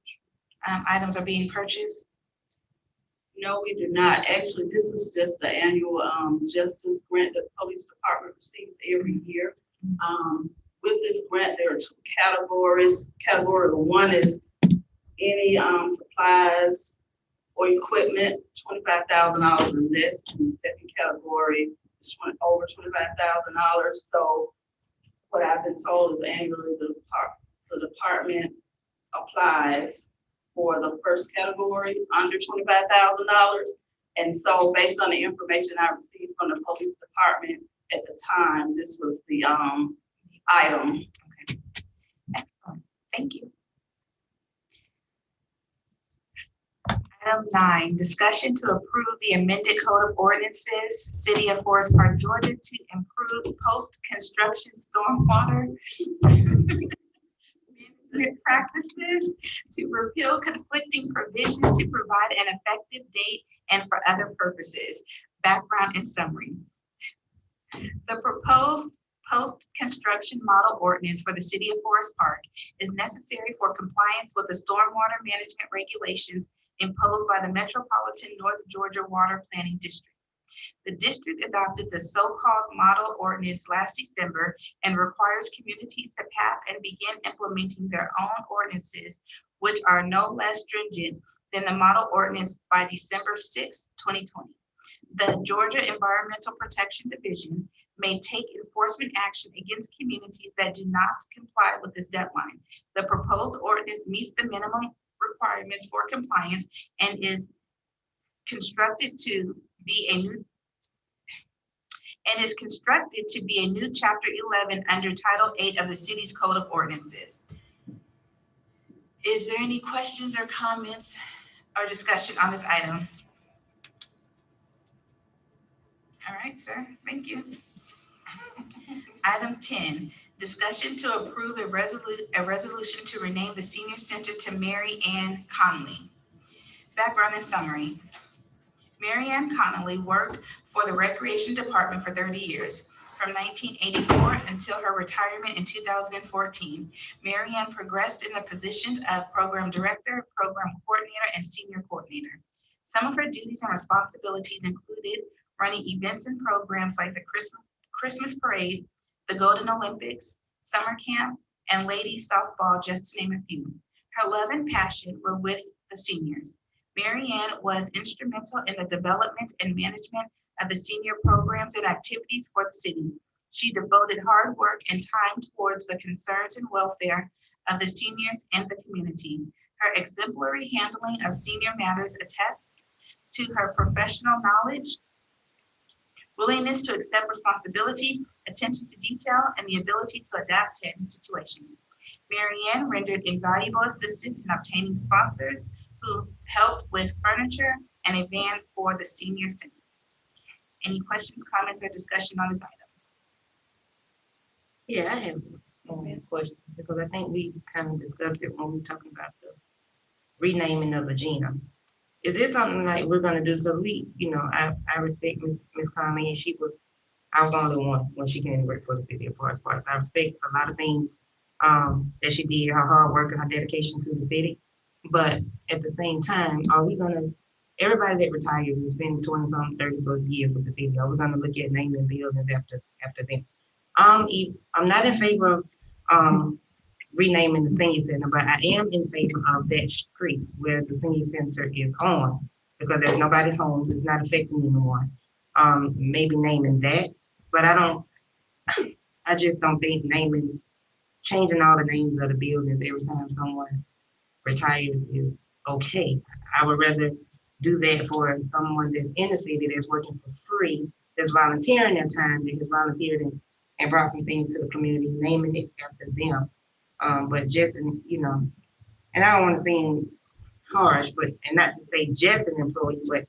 items are being purchased. No, we do not. Actually, this is just the annual justice grant that the police department receives every year. With this grant, there are 2 categories. Category 1 is any supplies or equipment, $25,000 or less. And the second category is over $25,000. So what I've been told is annually the department applies for the first category under $25,000. And so based on the information I received from the police department at the time, this was the item. Okay. Excellent. Thank you. Item 9, discussion to approve the amended code of ordinances, City of Forest Park, Georgia, to improve post-construction stormwater management practices, to repeal conflicting provisions, to provide an effective date, and for other purposes. Background and summary. The proposed post-construction model ordinance for the City of Forest Park is necessary for compliance with the stormwater management regulations imposed by the Metropolitan North Georgia Water Planning District. The district adopted the so-called model ordinance last December and requires communities to pass and begin implementing their own ordinances, which are no less stringent than the model ordinance by December 6, 2020. The Georgia Environmental Protection Division may take enforcement action against communities that do not comply with this deadline. The proposed ordinance meets the minimum requirements for compliance and is constructed to be a and is constructed to be a new Chapter 11 under Title 8 of the city's Code of Ordinances. Is there any questions or comments or discussion on this item? All right, sir, thank you. Item 10, discussion to approve a resolution to rename the senior center to Mary Ann Connolly. Background and summary. Mary Ann Connolly worked for the Recreation Department for 30 years. From 1984 until her retirement in 2014, Mary Ann progressed in the position of Program Director, Program Coordinator, and Senior Coordinator. Some of her duties and responsibilities included running events and programs like the Christmas Parade, the Golden Olympics, Summer Camp, and Ladies Softball, just to name a few. Her love and passion were with the seniors. Mary Ann was instrumental in the development and management of the senior programs and activities for the city. She devoted hard work and time towards the concerns and welfare of the seniors and the community. Her exemplary handling of senior matters attests to her professional knowledge, willingness to accept responsibility, attention to detail, and the ability to adapt to any situation. Mary Ann rendered invaluable assistance in obtaining sponsors who helped with furniture and a van for the senior center. Any questions, comments, or discussion on this item? Yeah, I have a question, because I think we kind of discussed it when we were talking about the renaming of Regina. Is this something like we're gonna do, because we, I respect Miss Conley, and I was only one when she came to work for the city of Forest Park. So I respect a lot of things that she did, her hard work and her dedication to the city. But at the same time, are we gonna, everybody that retires has been 20-some, 30+ years with the city, are we gonna look at naming buildings after them? I'm not in favor of renaming the senior center, but I am in favor of that street where the senior center is on, because there's nobody's homes, it's not affecting anyone. Maybe naming that, but I just don't think changing all the names of the buildings every time someone retires is okay. I would rather do that for someone that's in the city that's working for free, that's volunteering their time, that has volunteered and brought some things to the community, naming it after them. But just, and I don't want to seem harsh, and not to say just an employee, but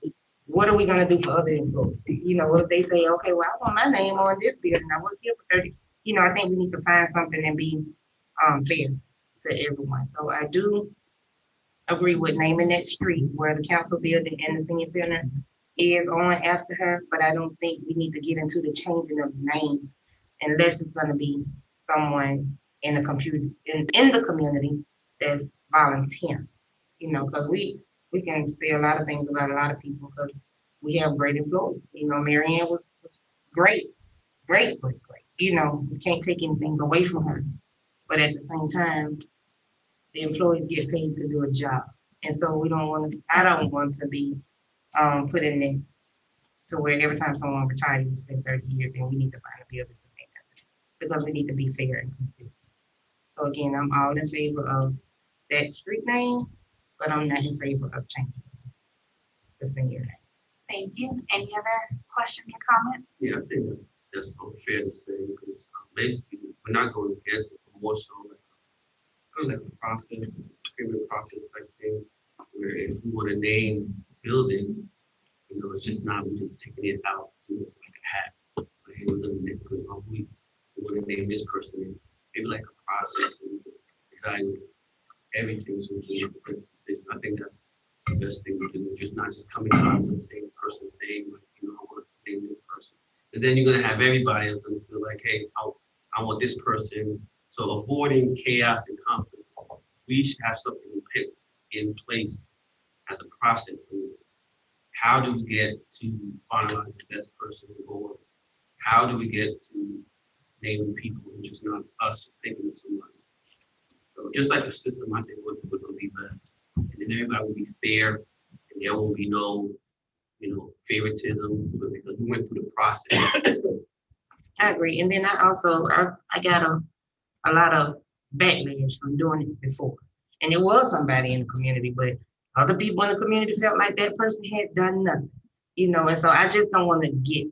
what are we gonna do for other employees? What if they say, okay, well, I want my name on this building, I work here for 30, I think we need to find something and be fair to everyone. So I do agree with naming that street where the council building and the senior center is on after her, but I don't think we need to get into the changing of names unless it's gonna be someone in the community that's volunteering, because we can say a lot of things about a lot of people because we have great employees. Mary Ann was great. We can't take anything away from her, but at the same time, the employees get paid to do a job. And so I don't want to be put in there to where every time someone retires, you spend 30 years, then we need to find a building to make that, because we need to be fair and consistent. So again, I'm all in favor of that street name, but I'm not in favor of changing the senior name. Thank you. Any other questions or comments? Yeah, I think that's fair to say, because basically we're not going against it, but more so like a process, agreement process type thing, where if we want to name building, it's just not, we're just taking it out to like a hat. Like, hey, we're gonna name, we want to name this person, maybe like a process, so we can evaluate everything, so we can make the best decision. I think that's the best thing we can do, just not just coming out with the same person's name, like, I want to name this person. Because then you're gonna have everybody that's gonna feel like, hey, I want this person. So avoiding chaos and conflicts, we should have something in place as a process. And how do we get to finalize the best person, or how do we get to naming people and just not us just thinking of somebody? So just like a system, I think would be best. And then everybody will be fair, and there will be no, favoritism, because we went through the process. I agree. And then I got a lot of backlash from doing it before. And it was somebody in the community, but other people in the community felt like that person had done nothing, and so I just don't want to get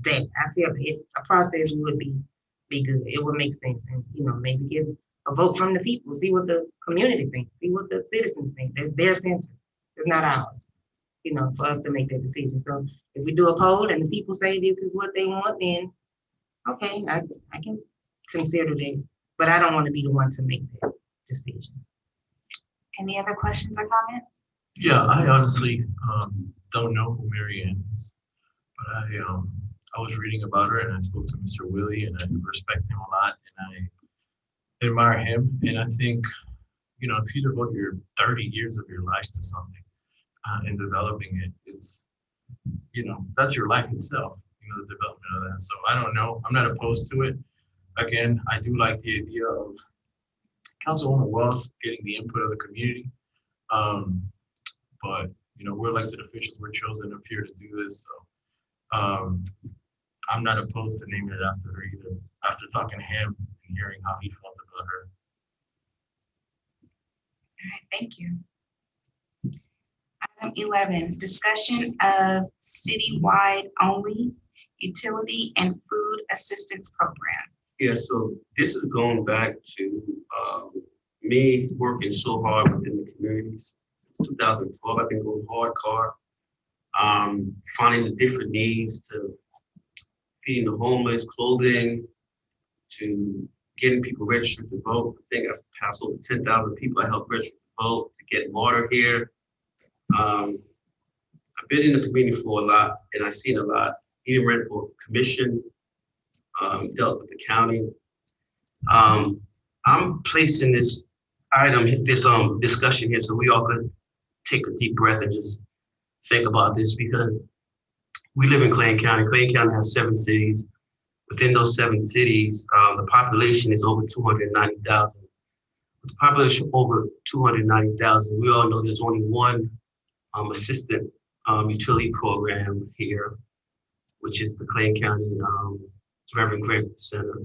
that. I feel a process would be good. It would make sense, and maybe give a vote from the people, see what the community thinks, see what the citizens think. That's their center. It's not ours. For us to make that decision. So if we do a poll and the people say this is what they want, then okay, I can consider that. But I don't want to be the one to make that decision. Any other questions or comments? Yeah, I honestly don't know who Mary Ann is, but I was reading about her and I spoke to Mr. Willie and I respect him a lot and I admire him. And I think, if you devote your 30 years of your life to something and developing it, it's, that's your life itself, the development of that. So I don't know. I'm not opposed to it. Again, I do like the idea of Councilwoman Wells getting the input of the community. But, we're elected officials. We're chosen up here to do this. So I'm not opposed to naming it after her either, after talking to him and hearing how he felt about her. All right, thank you. Item 11, discussion of citywide only utility and food assistance program. Yeah, so this is going back to me working so hard within the communities since 2012. I've been going hardcore, finding the different needs to feeding the homeless, clothing, to getting people registered to vote. I think I've passed over 10,000 people I helped register to vote, to get water here. I've been in the community for a lot and I've seen a lot. Even ran for commission, dealt with the county. I'm placing this item, this discussion here so we all could take a deep breath and just think about this, because we live in Clayton County. Clayton County has 7 cities. Within those 7 cities, the population is over 290,000. With the population over 290,000, we all know there's only one assistant utility program here, which is the Clayton County Reverend Grant Center.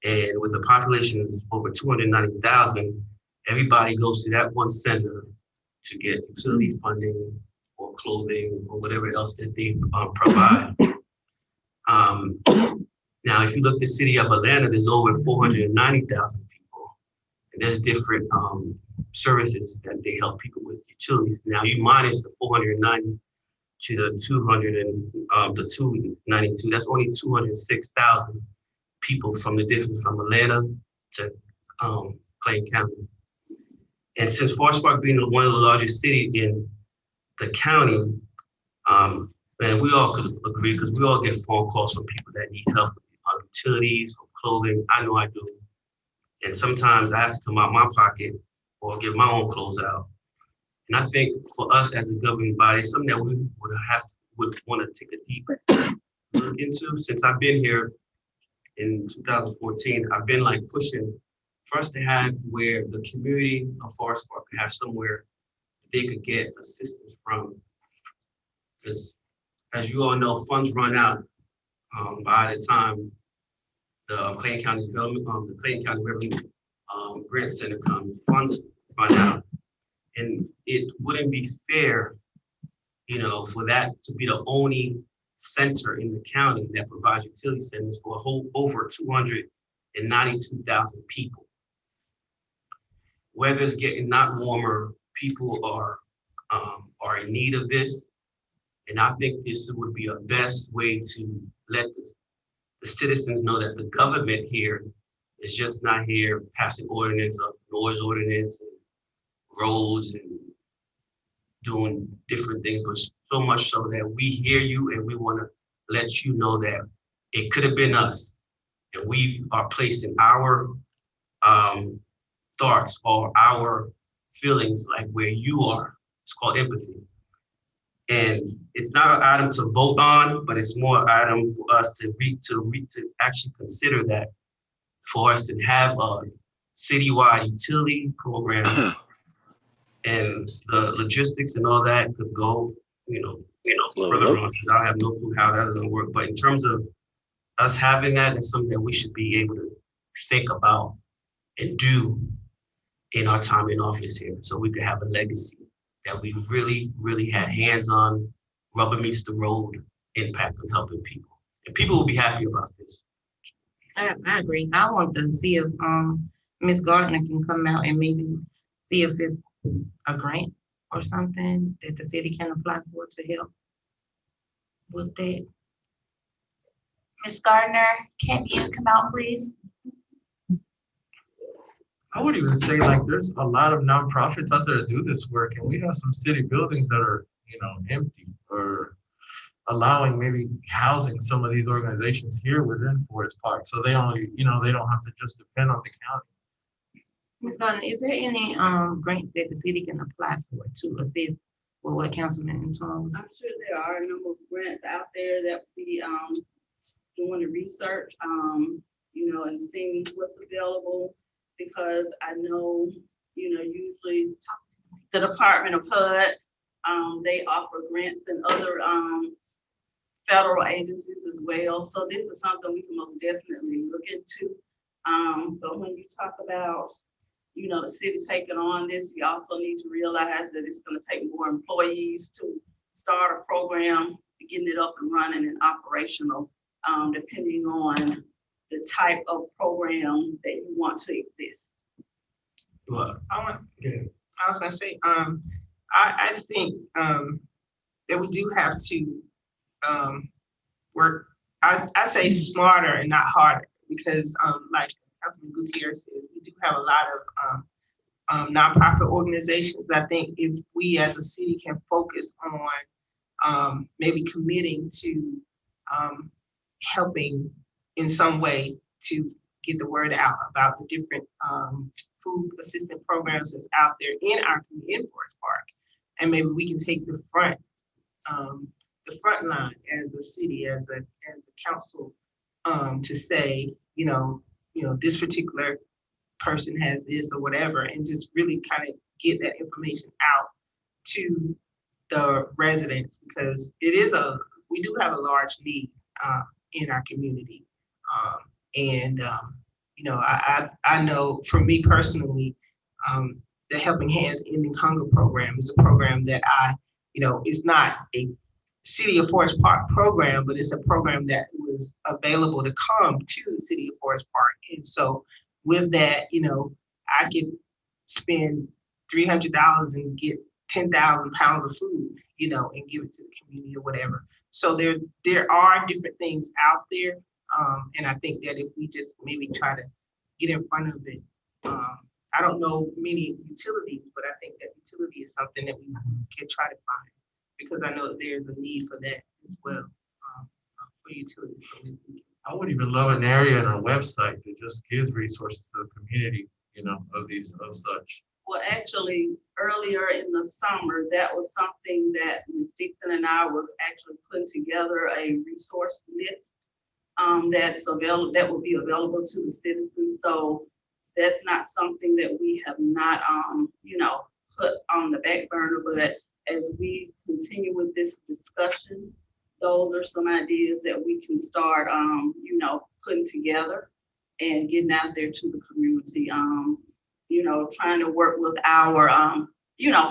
And with a population of over 290,000, everybody goes to that one center to get utility funding or clothing or whatever else that they provide. Now, if you look at the city of Atlanta, there's over 490,000 people. And there's different services that they help people with utilities. Now, you minus the 490 to the 200 and the 292, that's only 206,000 people from the distance from Atlanta to Clayton County. And since Forest Park being one of the largest cities in the county, and we all could agree, because we all get phone calls from people that need help with utilities, or clothing. I know I do. And sometimes I have to come out my pocket or get my own clothes out. And I think for us as a governing body, something that we would want to take a deep look into. Since I've been here in 2014, I've been like pushing for us to have where the community of Forest Park could have somewhere they could get assistance from. Because as you all know, funds run out by the time the Clayton County Development, the Clayton County Revenue Grant Center comes, funds run out. And it wouldn't be fair, for that to be the only center in the county that provides utility centers for a whole over 292,000 people. Weather's getting not warmer, people are in need of this. And I think this would be a best way to let the citizens know that the government here is just not here passing ordinance of noise ordinance and roads and doing different things, but so much so that we hear you and we want to let you know that it could have been us. And we are placing our thoughts or our feelings like where you are. It's called empathy. And it's not an item to vote on, but it's more an item for us to actually consider that, for us to have a citywide utility program and the logistics and all that could go, further on. I have no clue how that's gonna work. But in terms of us having that, it's something that we should be able to think about and do in our time in office here, so we could have a legacy that we've really, really had hands-on, rubber meets the road impact on helping people And people will be happy about this. I agree. I want to see if Ms. Gardner can come out and maybe see if it's a grant or something that the city can apply for to help with that. Ms. Gardner, can you come out, please? I would even say like there's a lot of nonprofits out there that do this work, and we have some city buildings that are, empty or allowing maybe housing some of these organizations here within Forest Park. So they only, they don't have to just depend on the county. Ms. Gardner, is there any grants that the city can apply for to assist with what Councilman Antoine was? I'm sure there are a number of grants out there that be doing the research, and seeing what's available, because I know, usually the Department of HUD, they offer grants and other federal agencies as well. So this is something we can most definitely look into. But when you talk about, the city taking on this, you also need to realize that it's going to take more employees to start a program, getting it up and running and operational, depending on the type of program that you want to exist. I was gonna say, I think that we do have to work. I say smarter and not harder, because like Councilman Gutierrez said, we do have a lot of nonprofit organizations. I think if we as a city can focus on maybe committing to helping in some way to get the word out about the different food assistance programs that's out there in Forest Park, and maybe we can take the front line as a city, as a council, to say, this particular person has this or whatever, and just really kind of get that information out to the residents, because we do have a large need in our community. I know for me personally, the Helping Hands Ending Hunger program is a program that it's not a City of Forest Park program, but it's a program that was available to come to the City of Forest Park. And so with that, I could spend $300 and get 10,000 pounds of food, and give it to the community or whatever. So there are different things out there. And I think that if we just maybe try to get in front of it, I don't know many utilities, but I think that utility is something that we can try to find, because I know that there's a need for that as well, for utilities. I would even love an area in our website that just gives resources to the community, of such. Well, actually, earlier in the summer, that was something that Ms. Dixon and I was actually putting together a resource list that's available, that will be available to the citizens. So that's not something that we have not, put on the back burner, but as we continue with this discussion, those are some ideas that we can start, putting together and getting out there to the community, trying to work with our,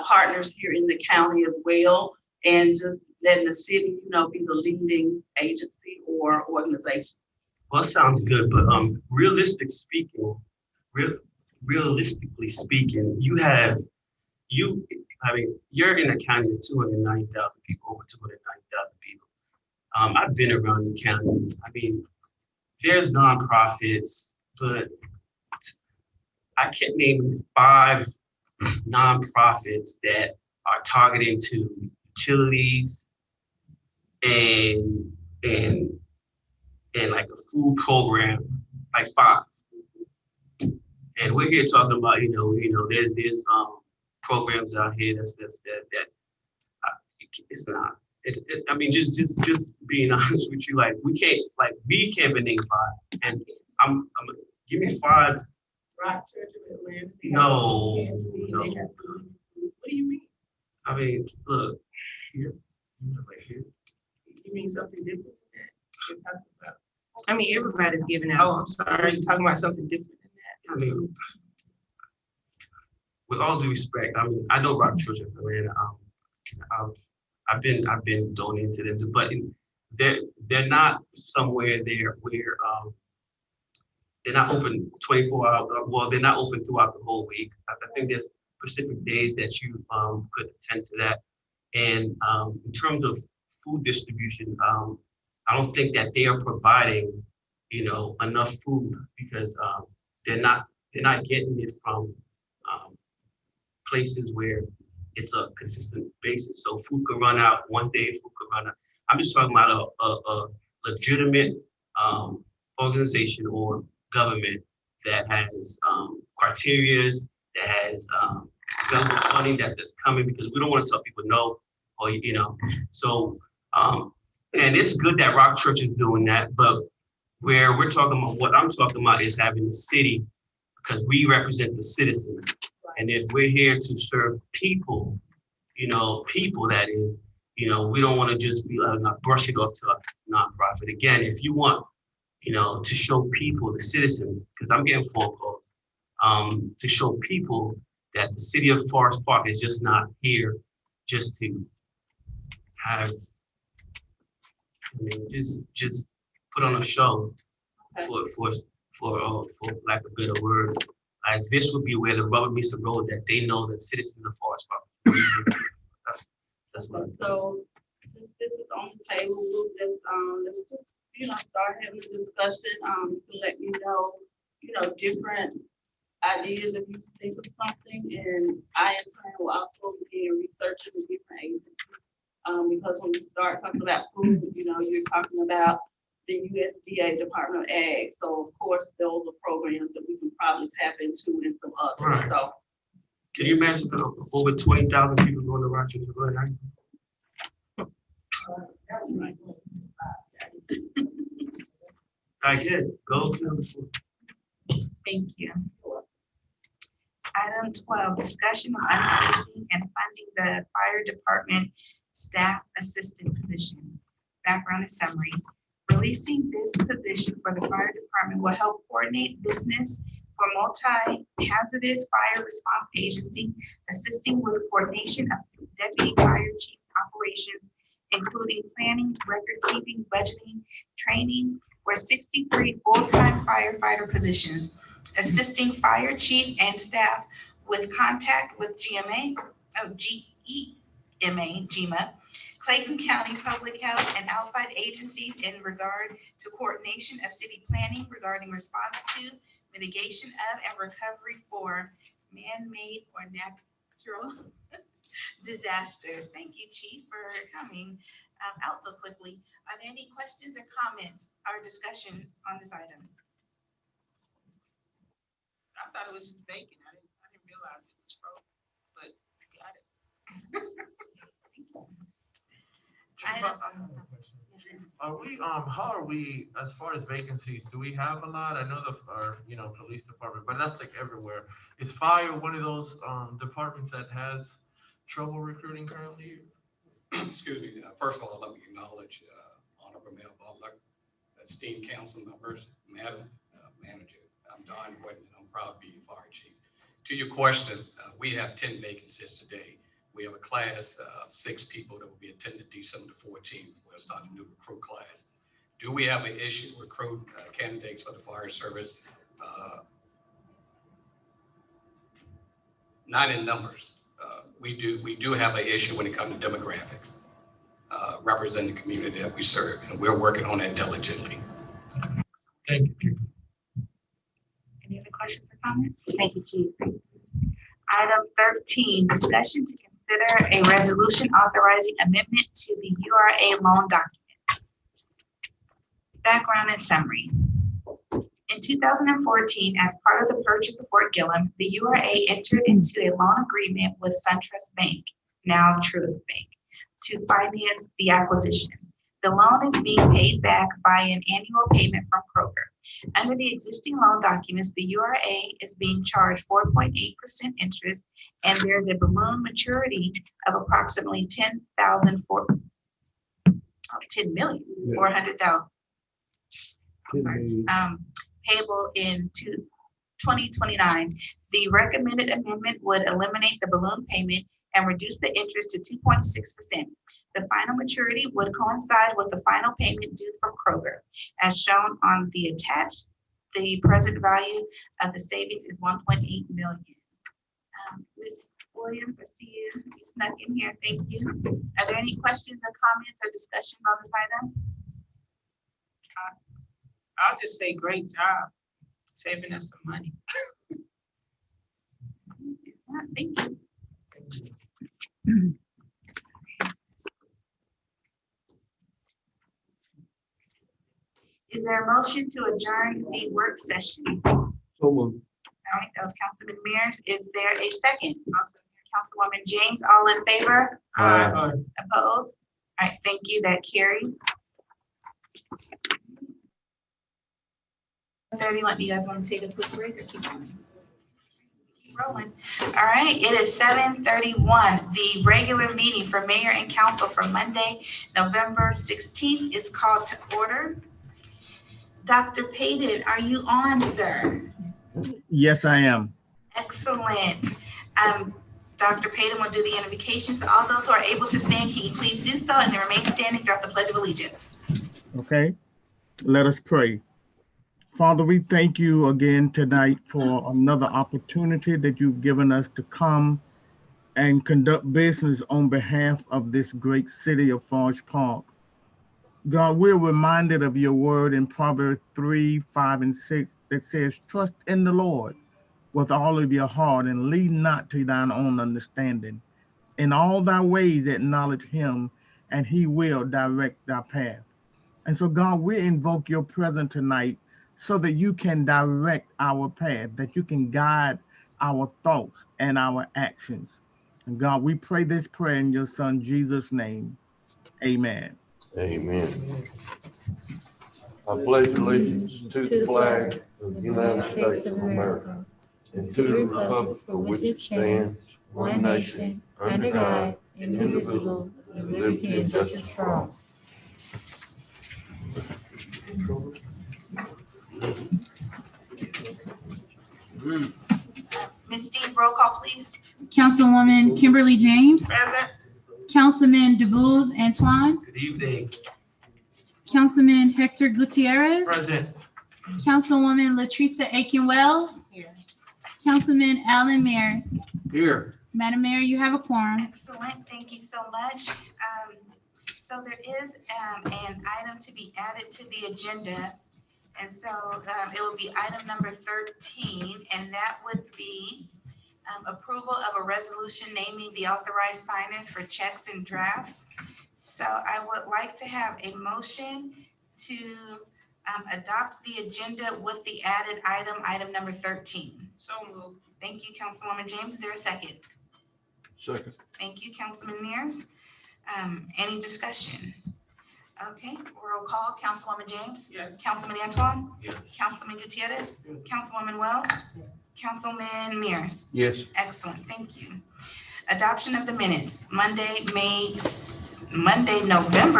partners here in the county as well, and just letting the city, be the leading agency or organization. Well, sounds good, but realistically speaking, you're in a county of 290,000 people, over 290,000 people. I've been around the county. There's nonprofits, but I can't name 5 nonprofits that are targeting to utilities and like a food program, like 5. And we're here talking about, there's programs out here that it's not. Just being honest with you, like we can't name 5. And I'm give me 5. Rock Church of Atlanta. No. What do you mean? Look, here, right here. You mean something different than that? Everybody's giving out. Oh, I'm sorry. You're talking about something different than that. With all due respect, I know Rock Church of Atlanta. I've been donating to them, but they're not somewhere there where they're not open 24 hours. Well, they're not open throughout the whole week. I think there's specific days that you could attend to that. And in terms of food distribution, I don't think that they are providing, enough food because they're not getting it from places where it's a consistent basis. So food could run out one day, food could run out. I'm just talking about a legitimate organization or government that has criteria, that has government funding that's coming, because we don't want to tell people no, or so and it's good that Rock Church is doing that, but where we're talking about, what I'm talking about is having the city, because we represent the citizens, and if we're here to serve people, people that is, we don't want to just be not brush it off to a nonprofit. Again, if you want, to show people, the citizens, because I'm getting phone calls, to show people that the city of Forest Park is just not here just to have, just put on a show for lack of better words. Like, this would be where the rubber meets the road, that they know that citizens of Forest Park. That's what. So since this is on the table, let's just start having a discussion. You can let me know, different ideas if you think of something, and I in turn will also begin researching the different agencies. Because when you start talking about food, you're talking about the USDA Department of Ag. So of course, those are programs that we can probably tap into and some others. Right. So can you imagine over 20,000 people going to Rochester? I get go. Thank you. Item 12, discussion on increasing and funding the fire department staff assistant position. Background and summary. Releasing this position for the fire department will help coordinate business for multi-hazardous fire response agency, assisting with coordination of deputy fire chief operations, including planning, record keeping, budgeting, training for 63 full-time firefighter positions, assisting fire chief and staff with contact with GMA, Clayton County Public Health, and outside agencies in regard to coordination of city planning regarding response to, mitigation of, and recovery for man-made or natural disasters. Thank you, Chief, for coming out so quickly. Are there any questions or comments or discussion on this item? I thought it was just bacon. I didn't realize it was frozen, but I got it. Chief, I have a question. Chief, how are we, as far as vacancies, do we have a lot? I know our police department, but that's like everywhere. Is fire one of those departments that has trouble recruiting currently? Excuse me, first of all, let me acknowledge Honorable Mayor Butler, esteemed council members, Madam Manager. I'm Don Whitten, I'm proud to be your fire chief. To your question, we have 10 vacancies today. We have a class of 6 people that will be attending December 14th. We'll start a new recruit class. Do we have an issue recruit candidates for the fire service? Not in numbers. We do have an issue when it comes to demographics, representing the community that we serve, and we're working on that diligently. Thank you. Any other questions or comments? Thank you, Chief. Item 13, discussion to consider a resolution authorizing amendment to the URA loan document. Background and summary. In 2014, as part of the purchase of Fort Gillem, the URA entered into a loan agreement with SunTrust Bank, now Truist Bank, to finance the acquisition. The loan is being paid back by an annual payment from Kroger. Under the existing loan documents, the URA is being charged 4.8% interest, and there's a balloon maturity of approximately $10 million or 100,000. I'm sorry. Payable in 2029. The recommended amendment would eliminate the balloon payment and reduce the interest to 2.6%. The final maturity would coincide with the final payment due from Kroger. As shown on the attached, the present value of the savings is 1.8 million. Ms. Williams, I see you snuck in here. Thank you. Are there any questions or comments or discussions on this item? I'll just say great job saving us some money. Thank you. Is there a motion to adjourn the work session? So moved. All right, that was Councilman Mears. Is there a second? Also, Councilwoman James, all in favor? Aye. Opposed? All right, thank you. That carried. 30, you guys want to take a quick break or keep going? Keep rolling. All right, it is 7:31. The regular meeting for mayor and council for Monday, November 16th is called to order. Dr. Payton, are you on, sir? Yes, I am. Excellent. Dr. Payton will do the invocation. So all those who are able to stand, can you please do so and then remain standing throughout the Pledge of Allegiance. Okay, let us pray. Father, we thank you again tonight for another opportunity that you've given us to come and conduct business on behalf of this great city of Forge Park. God, we're reminded of your word in Proverbs 3, 5, and 6 that says, trust in the Lord with all of your heart and lean not to thine own understanding. In all thy ways acknowledge him, and he will direct thy path. And so, God, we invoke your presence tonight so that you can direct our path, that you can guide our thoughts and our actions. And God, we pray this prayer in your son, Jesus' name. Amen. Amen. I pledge allegiance to the flag of the United States of America and to the republic for which it stands, one nation, under God, indivisible, with liberty and justice for all. Ms. Steve, roll call, please. Councilwoman Kimberly James. Present. Councilman DeBose Antoine. Good evening. Councilman Hector Gutierrez. Present. Councilwoman Latresa Aiken-Wells. Here. Councilman Alan Mears. Here. Madam Mayor, you have a quorum. Excellent, thank you so much. So there is an item to be added to the agenda. And so it will be item number 13, and that would be approval of a resolution naming the authorized signers for checks and drafts. So I would like to have a motion to adopt the agenda with the added item number 13. So moved. Thank you, Councilwoman James. Is there a second? Second. Thank you, Councilman Mears. Any discussion? Okay, roll call. Councilwoman James? Yes. Councilman Antoine? Yes. Councilman Gutierrez? Councilwoman Wells? Councilman Mears? Yes. Excellent, thank you. Adoption of the minutes, Monday, November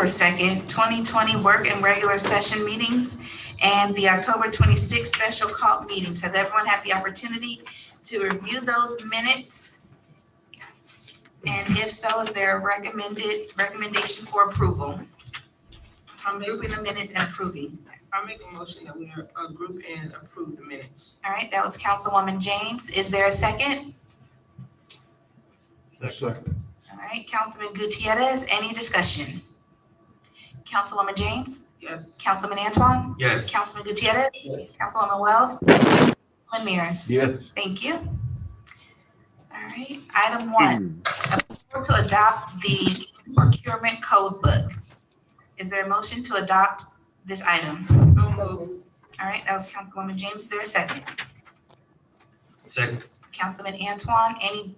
2nd, 2020 work and regular session meetings, and the October 26th special call meetings. Has everyone had the opportunity to review those minutes? And if so, is there a recommendation for approval? Approving the minutes and approving. I make a motion that we group and approve the minutes. All right, that was Councilwoman James. Is there a second? Second. All right, Councilman Gutierrez, any discussion? Councilwoman James? Yes. Councilman Antoine? Yes. Councilman Gutierrez? Yes. Councilwoman Wells? Councilman Mears? Yes. Thank you. All right, item 1, approval to adopt the procurement code book. Is there a motion to adopt this item? So moved. All right, that was Councilwoman James. Is there a second? Second. Councilman Antoine, any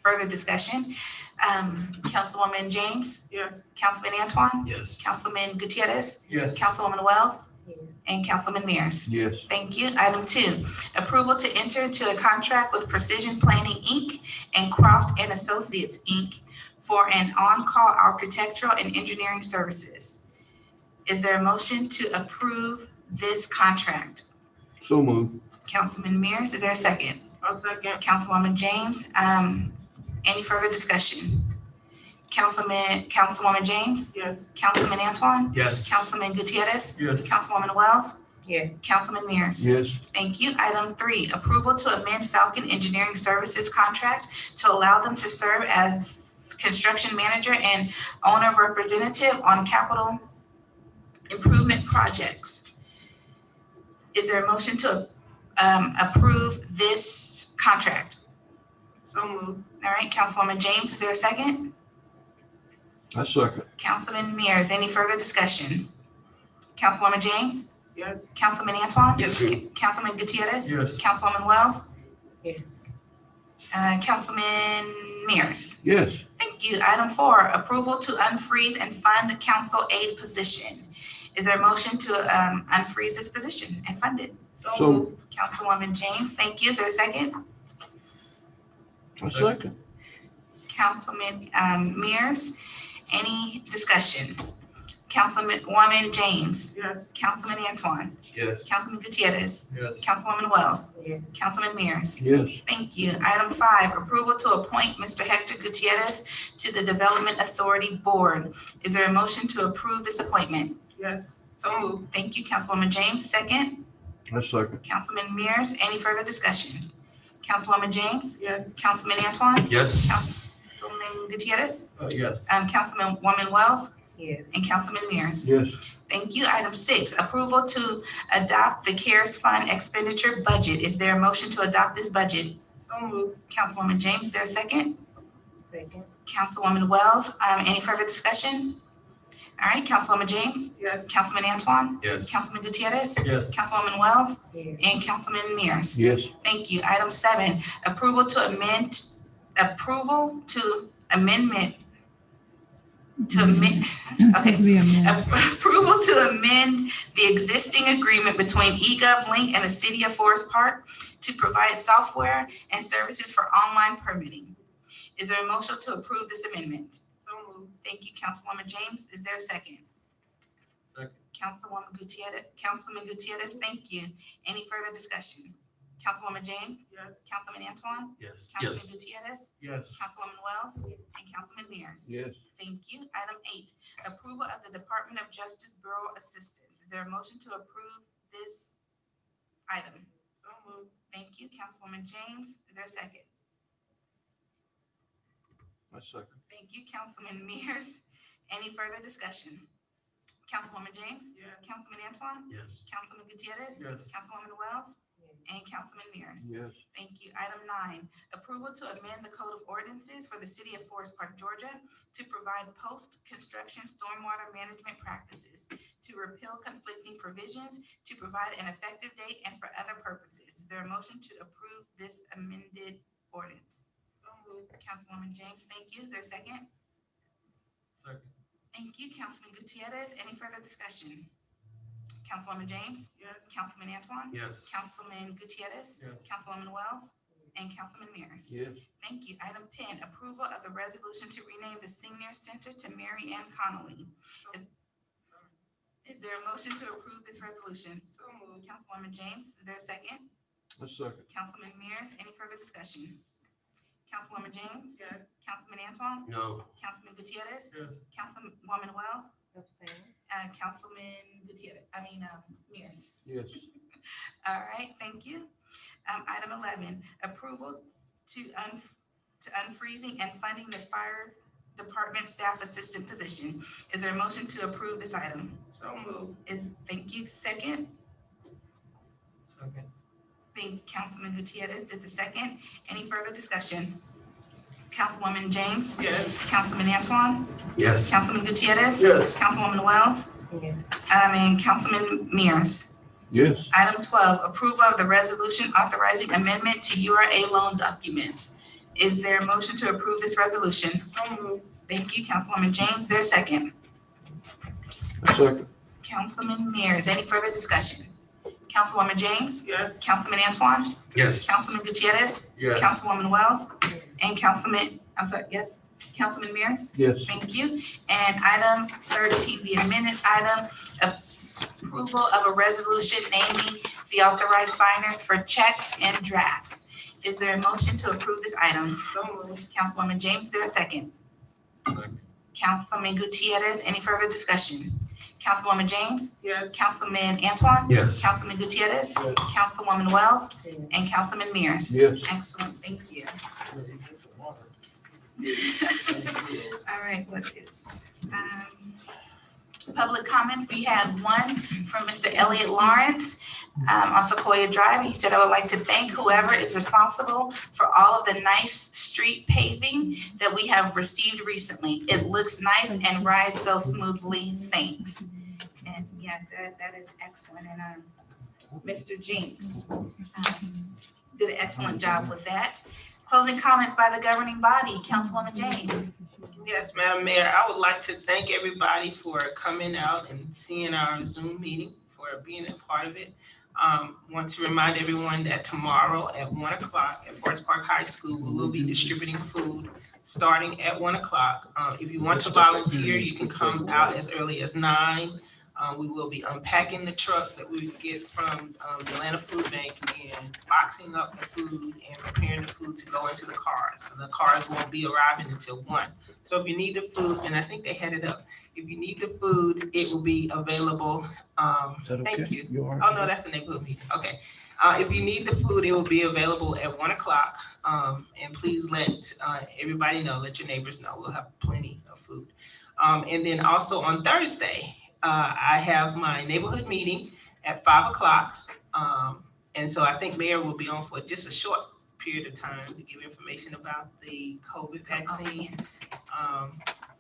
further discussion? Councilwoman James? Yes. Councilman Antoine? Yes. Councilman Gutierrez? Yes. Councilwoman Wells? And Councilman Mears? Yes. Thank you. Item 2, approval to enter into a contract with Precision Planning, Inc. and Croft and Associates, Inc. for an on-call architectural and engineering services. Is there a motion to approve this contract? So moved. Councilman Mears, is there a second? I'll second. Councilwoman James, Any further discussion? Councilwoman James? Yes. Councilman Antoine? Yes. Councilman Gutierrez? Yes. Councilwoman Wells? Yes. Councilman Mears? Yes. Thank you. Item 3, approval to amend Falcon Engineering Services contract to allow them to serve as construction manager and owner representative on capital improvement projects. Is there a motion to approve this contract? So moved. All right, Councilwoman James, is there a second? I second. Councilman Mears, any further discussion? Councilwoman James? Yes. Councilman Antoine? Yes. Councilman Gutierrez? Yes. Councilwoman Wells? Yes. Councilman Mears? Yes. Thank you. Item 4, approval to unfreeze and fund council aid position. Is there a motion to unfreeze this position and fund it? So moved. Councilwoman James, thank you. Is there a second? I second. Councilman Mears, any discussion? Councilwoman James? Yes. Councilman Antoine? Yes. Councilman Gutierrez? Yes. Councilwoman Wells? Yes. Councilman Mears? Yes. Thank you. Item 5, approval to appoint Mr. Hector Gutierrez to the Development Authority Board. Is there a motion to approve this appointment? Yes. So moved. Thank you, Councilwoman James. Second, I second. Councilman Mears. Any further discussion? Councilwoman James? Yes. Councilman Antoine? Yes. Councilman Gutierrez? Yes. Councilwoman Wells? Yes. And Councilman Mears. Yes. Thank you. Item 6, approval to adopt the CARES Fund expenditure budget. Is there a motion to adopt this budget? So moved. Councilwoman James, is there a second? Second. Councilwoman Wells, any further discussion? All right, Councilwoman James, Yes. Councilman Antoine, Yes. Councilman Gutierrez, Yes. Councilwoman Wells, Yes. and Councilman Mears. Yes. Thank you. Item 7, approval to amend the existing agreement between eGovLink and the City of Forest Park to provide software and services for online permitting. Is there a motion to approve this amendment? So moved. Thank you, Councilwoman James. Is there a second? Second. Councilman Gutierrez, thank you. Any further discussion? Councilwoman James, Yes. Councilman Antoine, Yes. Councilman Gutierrez, Yes. Councilwoman Wells, and Councilman Mears. Yes. Thank you. Item 8, approval of the Department of Justice Bureau Assistance. Is there a motion to approve this item? So moved. Thank you, Councilwoman James. Is there a second? I second. Thank you, Councilman Mears. Any further discussion? Councilwoman James? Yes. Councilman Antoine? Yes. Councilman Gutierrez? Yes. Councilwoman Wells? And Councilman Mears. Yes. Thank you. Item 9, approval to amend the Code of Ordinances for the City of Forest Park, Georgia to provide post-construction stormwater management practices, to repeal conflicting provisions, to provide an effective date, and for other purposes. Is there a motion to approve this amended ordinance? So moved. Councilwoman James, thank you. Is there a second? Second. Thank you, Councilman Gutierrez. Any further discussion? Councilwoman James? Yes. Councilman Antoine? Yes. Councilman Gutierrez? Yes. Councilwoman Wells? And Councilman Mears. Yes. Thank you. Item 10, approval of the resolution to rename the Senior Center to Mary Ann Connolly. Is there a motion to approve this resolution? So moved. Councilwoman James, is there a second? I second. Councilman Mears, any further discussion? Councilwoman James? Yes. Councilman Antoine? No. Councilman Gutierrez? Yes. Councilwoman Wells? Abstain. Councilman Mears. Yes. All right, thank you. Item 11, approval to unfreezing and funding the fire department staff assistant position. Is there a motion to approve this item? So moved. Thank you. Second, Second. thank Councilman Gutierrez did the second. Any further discussion? Councilwoman James? Yes. Councilman Antoine? Yes. Councilman Gutierrez? Yes. Councilwoman Wells? Yes. And Councilman Mears. Yes. Item 12, approval of the resolution authorizing amendment to URA loan documents. Is there a motion to approve this resolution? So moved. Thank you, Councilwoman James. Is there a second? I second. Councilman Mears. Any further discussion? Councilwoman James? Yes. Councilman Antoine? Yes. Councilman Gutierrez? Yes. Councilwoman Wells? And Councilman Mears? Yes. Thank you. And item 13, the amended item of approval of a resolution naming the authorized signers for checks and drafts. Is there a motion to approve this item? Councilwoman James, is there a second? Councilman Gutierrez, any further discussion? Councilwoman James? Yes. Councilman Antoine? Yes. Councilman Gutierrez? Councilwoman Wells? And Councilman Mears? Yes. Excellent, thank you. All right, what is this? Public comments, we had one from Mr. Elliott Lawrence on Sequoia Drive. He said, I would like to thank whoever is responsible for all of the nice street paving that we have received recently. It looks nice and rides so smoothly. Thanks. And yes, that is excellent. And Mr. Jinks did an excellent job with that. Closing comments by the governing body, Councilwoman James. Yes, Madam Mayor, I would like to thank everybody for coming out and seeing our Zoom meeting, for being a part of it. Want to remind everyone that tomorrow at 1 o'clock at Forest Park High School, we will be distributing food starting at 1 o'clock. If you want to volunteer, you can come out as early as 9. We will be unpacking the truck that we get from the Atlanta Food Bank and boxing up the food and preparing the food to go into the cars. So the cars won't be arriving until 1. So if you need the food, and I think they had it up, if you need the food, it will be available. Thank you. Oh, no, that's the neighborhood meeting. Okay. If you need the food, it will be available at 1 o'clock. And please let everybody know, let your neighbors know. We'll have plenty of food. And then also on Thursday, I have my neighborhood meeting at 5 o'clock. And so I think Mayor will be on for just a short period of time to give information about the COVID vaccine.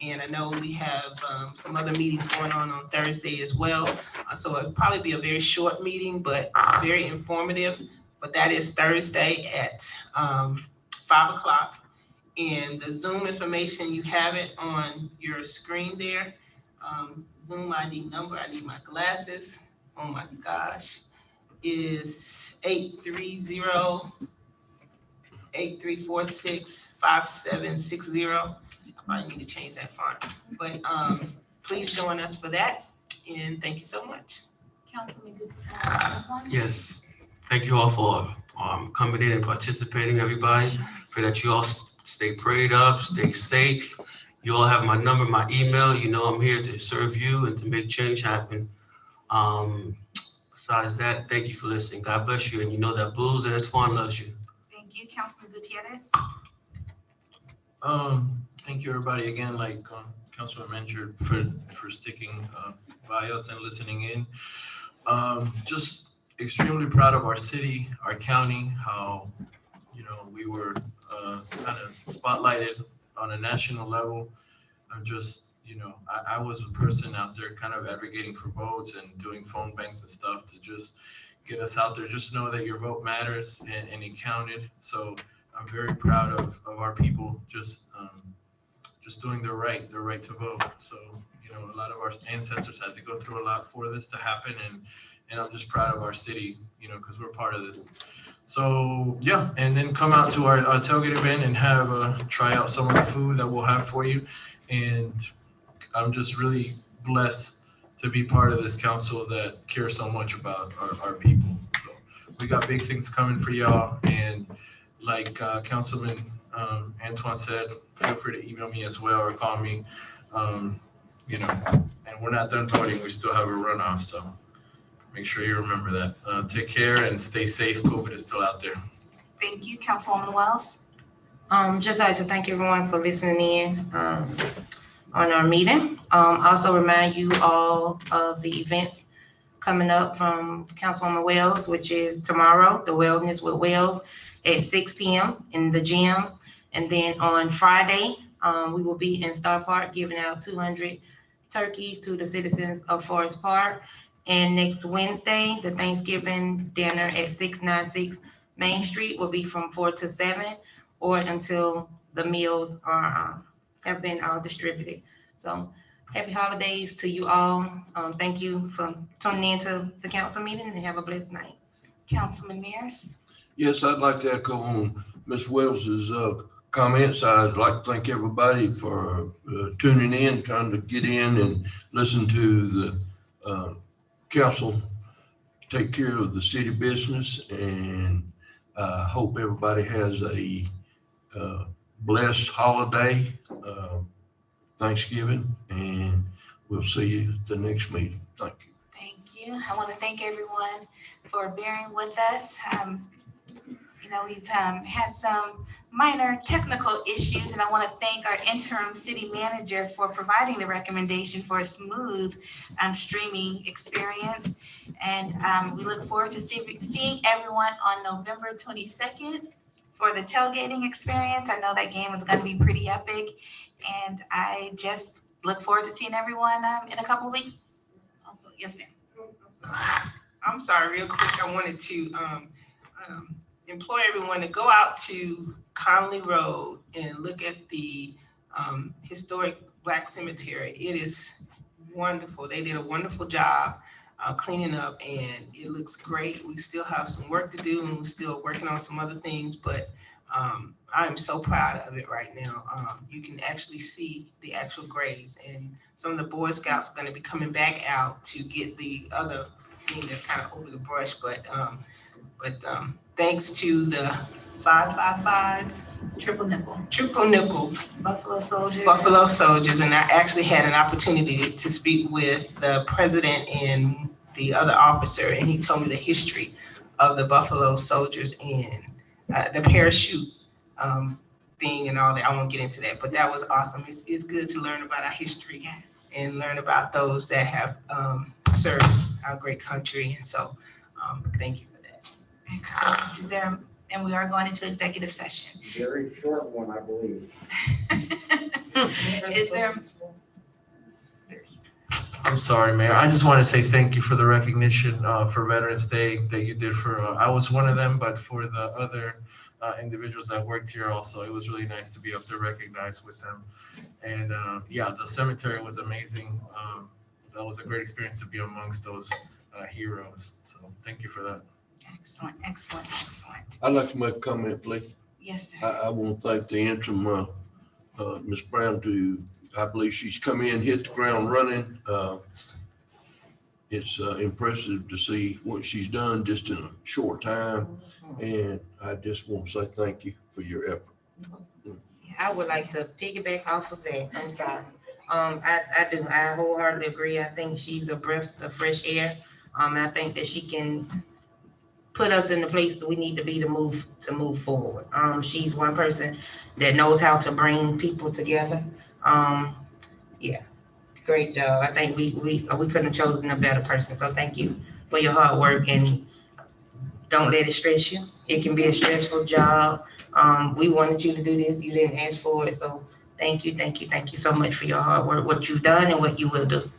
And I know we have some other meetings going on Thursday as well. So it'll probably be a very short meeting, but very informative. But that is Thursday at 5 o'clock. And the Zoom information, you have it on your screen there. Zoom ID number, I need my glasses. Oh my gosh, is 830-8346-5760. I probably need to change that font, but please join us for that, and thank you so much. Councilman Yes, thank you all for coming in and participating, everybody. Pray that you all stay prayed up, stay safe. You all have my number, my email. You know I'm here to serve you and to make change happen. Besides that, thank you for listening. God bless you, and you know that Bulls and Antoine loves you. Thank you, Councilman Gutierrez. Thank you, everybody, again, like Councilman mentioned, for sticking by us and listening in. Just extremely proud of our city, our county, how, you know, we were kind of spotlighted on a national level. I'm just, you know, I was a person out there kind of advocating for votes and doing phone banks and stuff to just get us out there. Just know that your vote matters and it counted. So I'm very proud of our people just doing their right to vote. So, you know, a lot of our ancestors had to go through a lot for this to happen, and I'm just proud of our city, you know, because we're part of this. So yeah, and then come out to our tailgate event and have try out some of the food that we'll have for you. And I'm just really blessed to be part of this council that cares so much about our people. So we got big things coming for y'all. And like Councilman Antoine said, feel free to email me as well or call me. You know, and we're not done voting. We still have a runoff. So make sure you remember that. Take care and stay safe. COVID is still out there. Thank you, Councilwoman Wells. Just like to thank everyone for listening in on our meeting. Also remind you all of the events coming up from Councilwoman Wells, which is tomorrow, the Wellness with Wells at 6 p.m. in the gym. And then on Friday, we will be in Star Park giving out 200 turkeys to the citizens of Forest Park. And next Wednesday, the Thanksgiving dinner at 696 Main Street will be from 4 to 7 or until the meals are have been all distributed. So happy holidays to you all. Thank you for tuning in to the council meeting and have a blessed night. Councilman Mears. Yes, I'd like to echo on Ms. Wells's comments. I'd like to thank everybody for tuning in, trying to get in and listen to the council take care of the city business. And Hope everybody has a blessed holiday, Thanksgiving, and we'll see you at the next meeting. Thank you. Thank you. I want to thank everyone for bearing with us. We've had some minor technical issues, and I want to thank our interim city manager for providing the recommendation for a smooth streaming experience. And we look forward to seeing everyone on November 22nd for the tailgating experience. I know that game is going to be pretty epic, and I just look forward to seeing everyone in a couple of weeks. Also, yes, ma'am. I'm sorry, real quick, I wanted to implore everyone to go out to Conley Road and look at the historic Black Cemetery. It is wonderful. They did a wonderful job cleaning up, and it looks great. We still have some work to do, and we're still working on some other things, but I'm so proud of it right now. You can actually see the actual graves, and some of the Boy Scouts are going to be coming back out to get the other thing that's kind of over the brush, but thanks to the 555 Triple nickel. Buffalo Soldiers, and I actually had an opportunity to speak with the president and the other officer, and he told me the history of the Buffalo Soldiers and the parachute thing and all that. I won't get into that, but that was awesome. It's good to learn about our history, yes, and learn about those that have served our great country, and so thank you for that. Excellent. And we are going into executive session. Very short one, I believe. Is there? I'm sorry, Mayor. I just want to say thank you for the recognition for Veterans Day that you did for, I was one of them, but for the other individuals that worked here also, it was really nice to be up there recognized with them. And yeah, the cemetery was amazing. That was a great experience to be amongst those heroes. So thank you for that. Excellent, excellent, excellent. I'd like to make a comment, please. Yes, sir. I want to thank the interim, Ms. Brown, I believe she's come in, hit the ground running. It's impressive to see what she's done just in a short time. And I just want to say thank you for your effort. I would like to piggyback off of that. I'm sorry. I do. I wholeheartedly agree. I think she's a breath of fresh air. I think that she can put us in the place that we need to be to move forward. She's one person that knows how to bring people together. Yeah, great job. I think we couldn't have chosen a better person. So thank you for your hard work, and don't let it stress you. It can be a stressful job. We wanted you to do this. You didn't ask for it. So thank you so much for your hard work, what you've done and what you will do.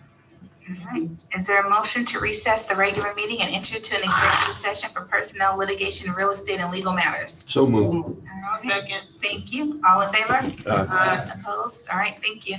All right. Is there a motion to recess the regular meeting and enter to an executive session for personnel, litigation, real estate, and legal matters? So moved. All right. Second. Thank you. All in favor? Aye. Opposed? All right. Thank you.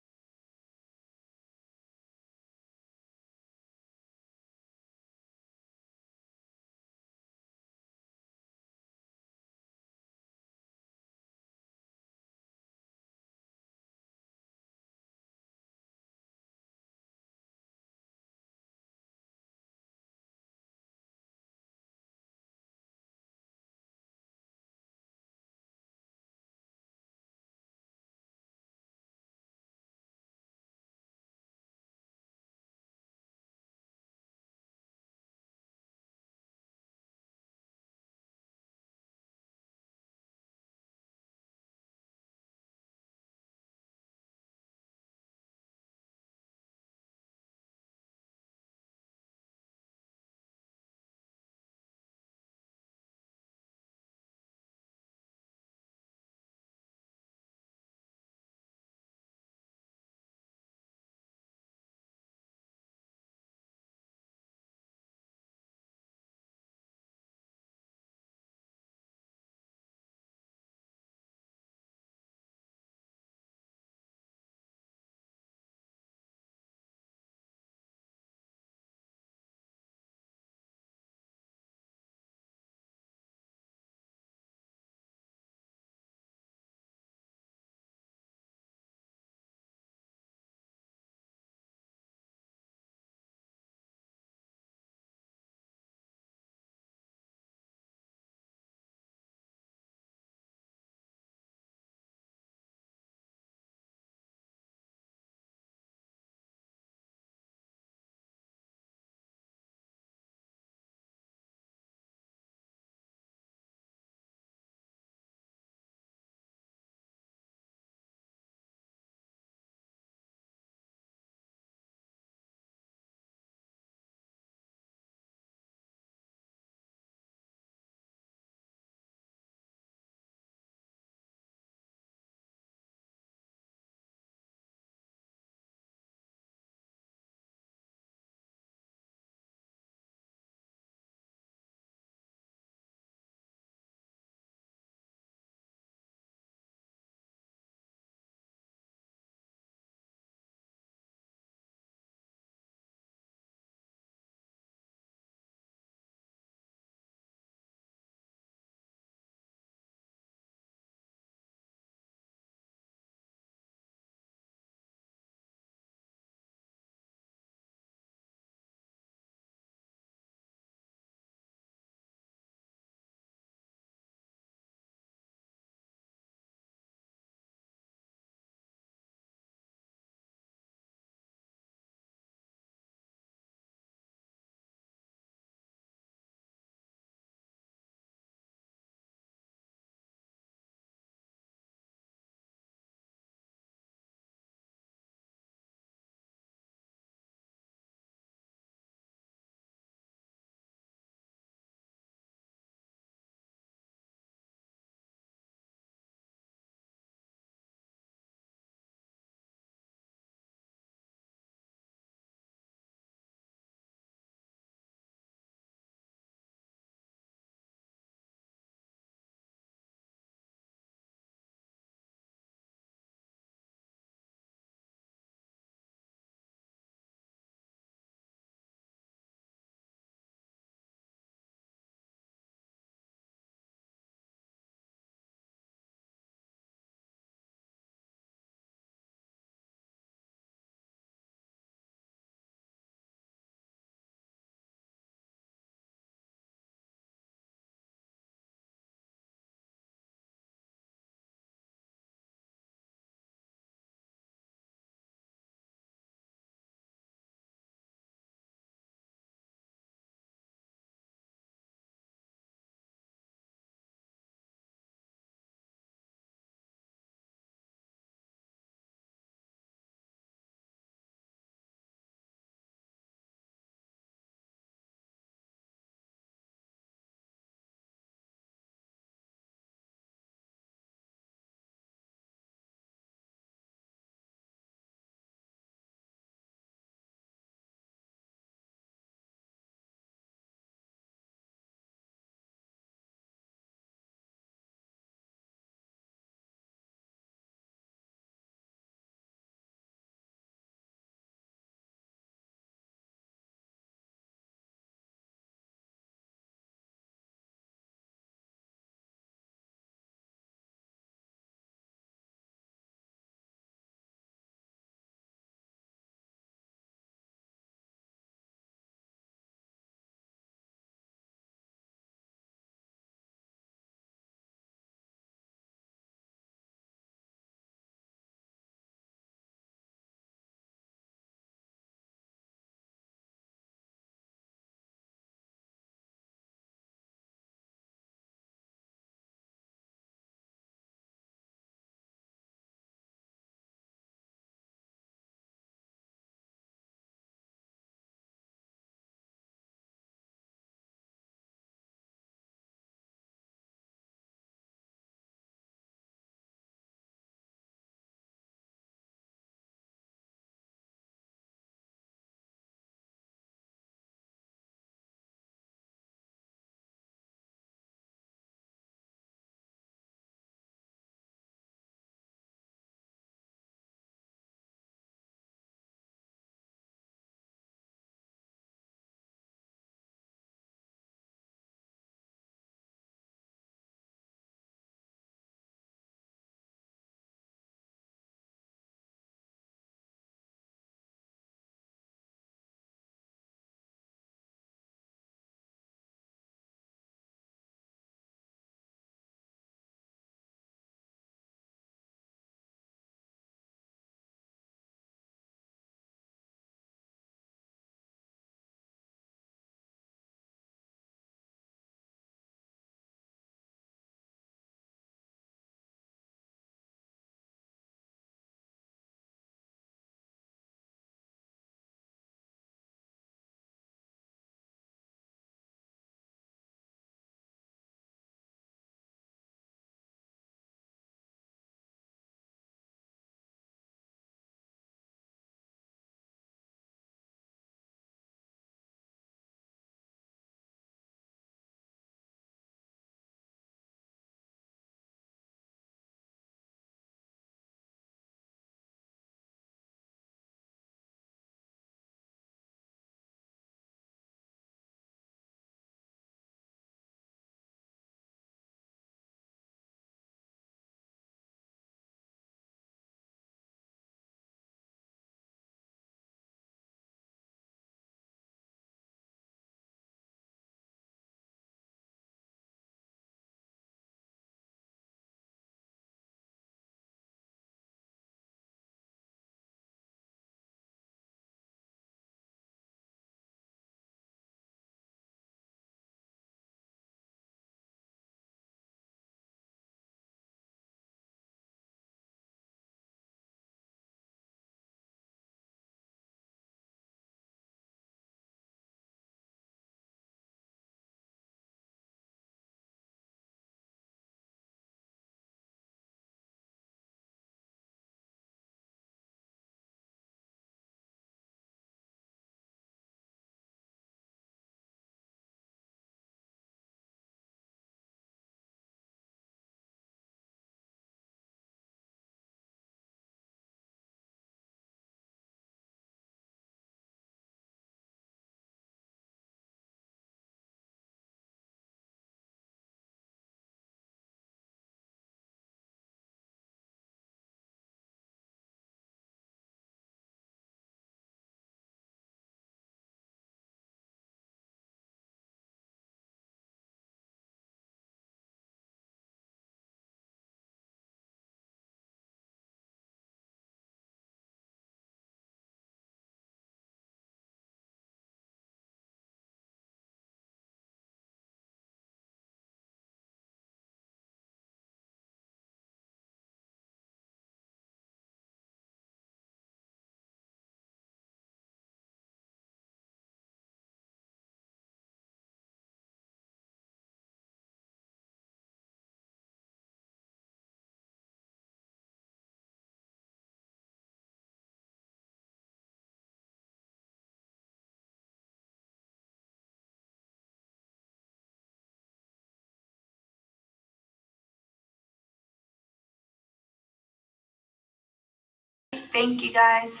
thank you guys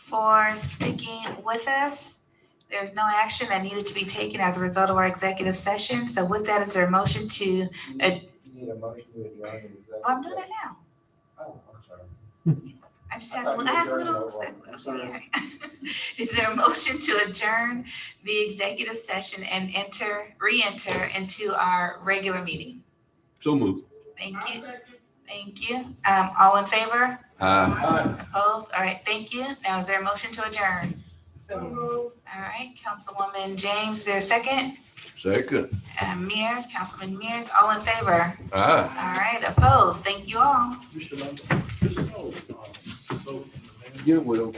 for sticking with us. There's no action that needed to be taken as a result of our executive session. So with that, is there a motion to, You need a motion to adjourn. I'm doing that now. Oh, I'm sorry. I just have, I have a little. Is there a motion to adjourn the executive session and re-enter into our regular meeting? So moved. Thank you. Thank you. All in favor? Aye. Opposed? All right, thank you. Now is there a motion to adjourn? All right, Councilwoman James, is there a second? Second. Mears, Councilman Mears, all in favor? Aye. All right, opposed? Thank you all. Yeah, well.